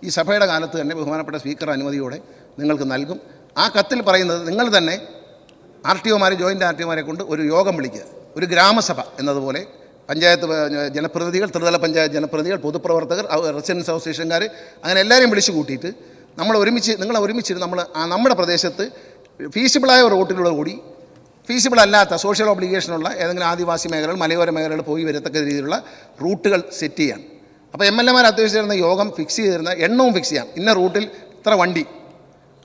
ഈ സഭയുടെ കാലത്ത് തന്നെ ബഹുമാനപ്പെട്ട സ്പീക്കറുടെ അനുമതിയോടെ നിങ്ങൾക്ക് നൽകും. ആ കത്തിൽ പറയുന്നത് നിങ്ങൾ തന്നെ RTO-മാരെ, ജോയിൻ്റ് RTO-മാരെ കൊണ്ട് ഒരു യോഗം വിളിക്കുക. ഒരു ഗ്രാമസഭ എന്നതുപോലെ പഞ്ചായത്ത് ജനപ്രതിനിധികൾ, ത്രിതല പഞ്ചായത്ത് ജനപ്രതിനിധികൾ, പൊതുപ്രവർത്തകർ, റെസിഡൻസ് അസോസിയേഷൻകാർ, അങ്ങനെ എല്ലാവരെയും വിളിച്ചു കൂട്ടിയിട്ട് നിങ്ങളെ ഒരുമിച്ച് നമ്മുടെ പ്രദേശത്ത് ഫീസിബിളായ റൂട്ടിലൂടെ കൂടി ഫീസിബിൾ അല്ലാത്ത സോഷ്യൽ ഒബ്ലിഗേഷനുള്ള ഏതെങ്കിലും ആദിവാസി മേഖലകൾ, മലയോര മേഖലകൾ പോയി വരത്തക്ക രീതിയിലുള്ള റൂട്ടുകൾ സെറ്റ് ചെയ്യാൻ. അപ്പോൾ MLA-മാർ അത്യാവശ്യം യോഗം ഫിക്സ് ചെയ്തിരുന്ന എണ്ണവും ഫിക്സ് ചെയ്യാം. ഇന്ന റൂട്ടിൽ ഇത്ര വണ്ടി,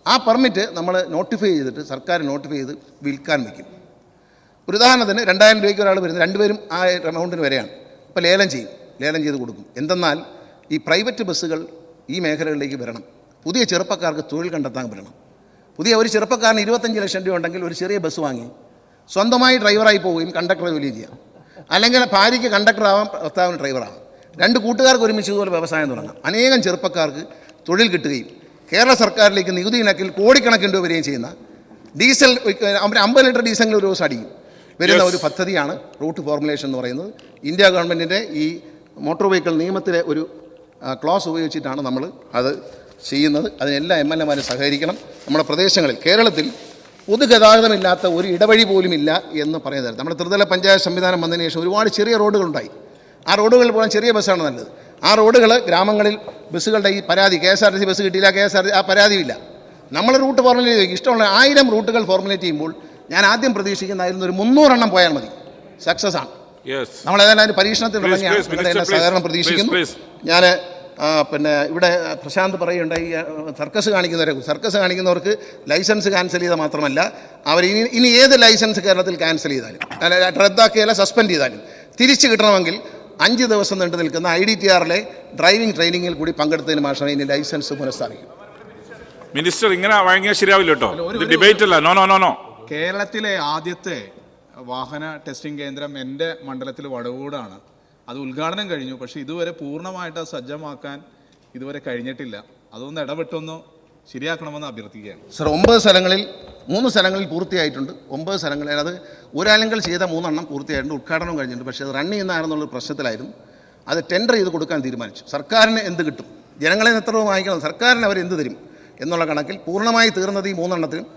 ആ പെർമിറ്റ് നമ്മൾ നോട്ടിഫൈ ചെയ്തിട്ട് സർക്കാർ നോട്ടിഫൈ ചെയ്ത് വിൽക്കാൻ വയ്ക്കും. ഒരു ഉദാഹരണത്തിന് 2000 രൂപയ്ക്ക് ഒരാൾ വരുന്നത്, രണ്ടുപേരും ആ എമൗണ്ടിന് വരെയാണ്. അപ്പോൾ ലേലം ചെയ്ത് കൊടുക്കും. എന്തെന്നാൽ ഈ പ്രൈവറ്റ് ബസ്സുകൾ ഈ മേഖലകളിലേക്ക് വരണം. പുതിയ ചെറുപ്പക്കാർക്ക് തൊഴിൽ കണ്ടെത്താൻ പറ്റണം. പുതിയ ഒരു ചെറുപ്പക്കാരന് 25 ലക്ഷം രൂപ ഉണ്ടെങ്കിൽ ഒരു ചെറിയ ബസ് വാങ്ങി സ്വന്തമായി ഡ്രൈവറായി പോവുകയും കണ്ടക്ടർ ജോലി ചെയ്യാം. അല്ലെങ്കിൽ ഭാര്യയ്ക്ക് കണ്ടക്ടറാവാം, ഭർത്താവിന് ഡ്രൈവറാവാം. രണ്ട് കൂട്ടുകാർക്ക് ഒരുമിച്ച് ഇതുപോലെ വ്യവസായം തുടങ്ങാം. അനേകം ചെറുപ്പക്കാർക്ക് തൊഴിൽ കിട്ടുകയും കേരള സർക്കാരിലേക്ക് നികുതി ഇനക്കിൽ കോടിക്കണക്കിന് രൂപ വരികയും ചെയ്യുന്ന ഡീസൽ 50 ലിറ്റർ ഡീസൽ ഒരു ദിവസം അടിക്കും വരുന്ന ഒരു പദ്ധതിയാണ് റൂട്ട് ഫോർമുലേഷൻ എന്ന് പറയുന്നത്. ഇന്ത്യ ഗവൺമെൻറ്റിൻ്റെ ഈ മോട്ടോർ വെഹിക്കിൾ നിയമത്തിലെ ഒരു ക്ലോസ് ഉപയോഗിച്ചിട്ടാണ് നമ്മൾ അത് ചെയ്യുന്നത്. അതിനെല്ലാ MLA-മാരും സഹകരിക്കണം. നമ്മുടെ പ്രദേശങ്ങളിൽ, കേരളത്തിൽ പൊതുഗതാഗതമില്ലാത്ത ഒരു ഇടവഴി പോലും ഇല്ല എന്ന് പറയുന്നത്. നമ്മുടെ ത്രിതല പഞ്ചായത്ത് സംവിധാനം വന്നതിന് ശേഷം ഒരുപാട് ചെറിയ റോഡുകളുണ്ടായി. ആ റോഡുകളിൽ പോകാൻ ചെറിയ ബസ്സാണ് നല്ലത്. ആ റോഡുകൾ ഗ്രാമങ്ങളിൽ ബസ്സുകളുടെ ഈ പരാതി, KSRTC ബസ് കിട്ടിയില്ല, KSRTC ആ പരാതിയില്ല. നമ്മൾ റൂട്ട് ഫോർമുലേറ്റ് ചെയ്യും. ഇഷ്ടമുള്ള 1000 റൂട്ടുകൾ ഫോർമുലേറ്റ് ചെയ്യുമ്പോൾ ഞാൻ ആദ്യം പ്രതീക്ഷിക്കുന്നതായിരുന്നു ഒരു 300 എണ്ണം പോയാൽ മതി. സക്സസ് ആണ്. നമ്മളേതായാലും പരീക്ഷണത്തിൽ തുടങ്ങിയാണ്. നിങ്ങളുടെ സഹകരണം പ്രതീക്ഷിക്കുന്നു. ഞാൻ ഇവിടെ പ്രശാന്ത് പറയുണ്ടായി, സർക്കസ് കാണിക്കുന്നവർക്ക് ലൈസൻസ് ക്യാൻസൽ ചെയ്താൽ മാത്രമല്ല, അവർ ഇനി ഏത് ലൈസൻസ് കേരളത്തിൽ ക്യാൻസൽ ചെയ്താലും, റദ്ദാക്കിയല്ല സസ്പെൻഡ് ചെയ്താലും തിരിച്ചു കിട്ടണമെങ്കിൽ 5 ദിവസം നീണ്ടു നിൽക്കുന്ന IDTR-ലെ ഡ്രൈവിംഗ് ട്രെയിനിങ്ങിൽ കൂടി പങ്കെടുത്തതിന് മാത്രമേ ഇനി ലൈസൻസ് പുനഃസ്ഥാപിക്കും. മിനിസ്റ്റർ, ഇങ്ങനെ വഴങ്ങിയാൽ ശരിയാവില്ല കേട്ടോ. ഡിബേറ്റ് അല്ല. നോ. കേരളത്തിലെ ആദ്യത്തെ വാഹന ടെസ്റ്റിംഗ് കേന്ദ്രം എൻ്റെ മണ്ഡലത്തിൽ വടവൂടാണ്. അത് ഉദ്ഘാടനം കഴിഞ്ഞു. പക്ഷേ ഇതുവരെ പൂർണ്ണമായിട്ട് അത് സജ്ജമാക്കാൻ ഇതുവരെ കഴിഞ്ഞിട്ടില്ല. അതൊന്ന് ഇടപെട്ടൊന്ന് ശരിയാക്കണമെന്ന് അഭ്യർത്ഥിക്കുകയാണ്. സർ, 9 സ്ഥലങ്ങളിൽ 3 സ്ഥലങ്ങളിൽ പൂർത്തിയായിട്ടുണ്ട്. 9 സ്ഥലങ്ങളിൽ അത് ഒരാലെങ്കിൽ ചെയ്ത 3 എണ്ണം പൂർത്തിയായിട്ടുണ്ട്. ഉദ്ഘാടനം കഴിഞ്ഞിട്ടുണ്ട്. പക്ഷേ അത് റൺ ചെയ്യുന്നതാണെന്നുള്ളൊരു പ്രശ്നത്തിലായിരുന്നു. അത് ടെൻഡർ ചെയ്ത് കൊടുക്കാൻ തീരുമാനിച്ചു. സർക്കാരിന് എന്ത് കിട്ടും, ജനങ്ങളെ എത്ര വാങ്ങിക്കണം, സർക്കാരിന് അവർ എന്ത് തരും എന്നുള്ള കണക്കിൽ പൂർണ്ണമായി തീർന്നത് ഈ 3 എണ്ണത്തിനും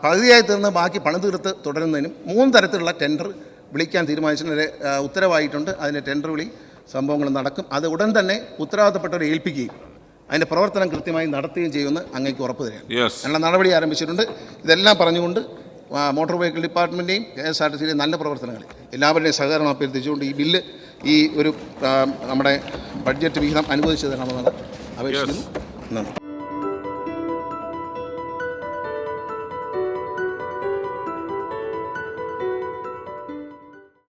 പകുതിയായി തീർന്ന് ബാക്കി പണം തീർത്ത് തുടരുന്നതിനും 3 തരത്തിലുള്ള ടെൻഡർ വിളിക്കാൻ തീരുമാനിച്ചതിന് ഉത്തരവായിട്ടുണ്ട്. അതിൻ്റെ ടെൻഡർ വിളി സംഭവങ്ങൾ നടക്കും. അത് ഉടൻ തന്നെ ഉത്തരവാദിത്തപ്പെട്ടവരെ ഏൽപ്പിക്കുകയും അതിൻ്റെ പ്രവർത്തനം കൃത്യമായി നടത്തുകയും ചെയ്യുമെന്ന് അങ്ങേക്ക് ഉറപ്പ് തരാം. അതിനുള്ള നടപടി ആരംഭിച്ചിട്ടുണ്ട്. ഇതെല്ലാം പറഞ്ഞുകൊണ്ട് മോട്ടോർ വെഹിക്കിൾ ഡിപ്പാർട്ട്മെൻറ്റെയും KSRTCയിലെയും നല്ല പ്രവർത്തനങ്ങൾ എല്ലാവരുടെയും സഹകരണം അഭ്യർത്ഥിച്ചുകൊണ്ട് ഈ ബില്ല് ഈ ഒരു നമ്മുടെ ബഡ്ജറ്റ് വിഹിതം അനുവദിച്ചു തരണമെന്നാണ് അപേക്ഷിക്കുന്നു. നന്ദി.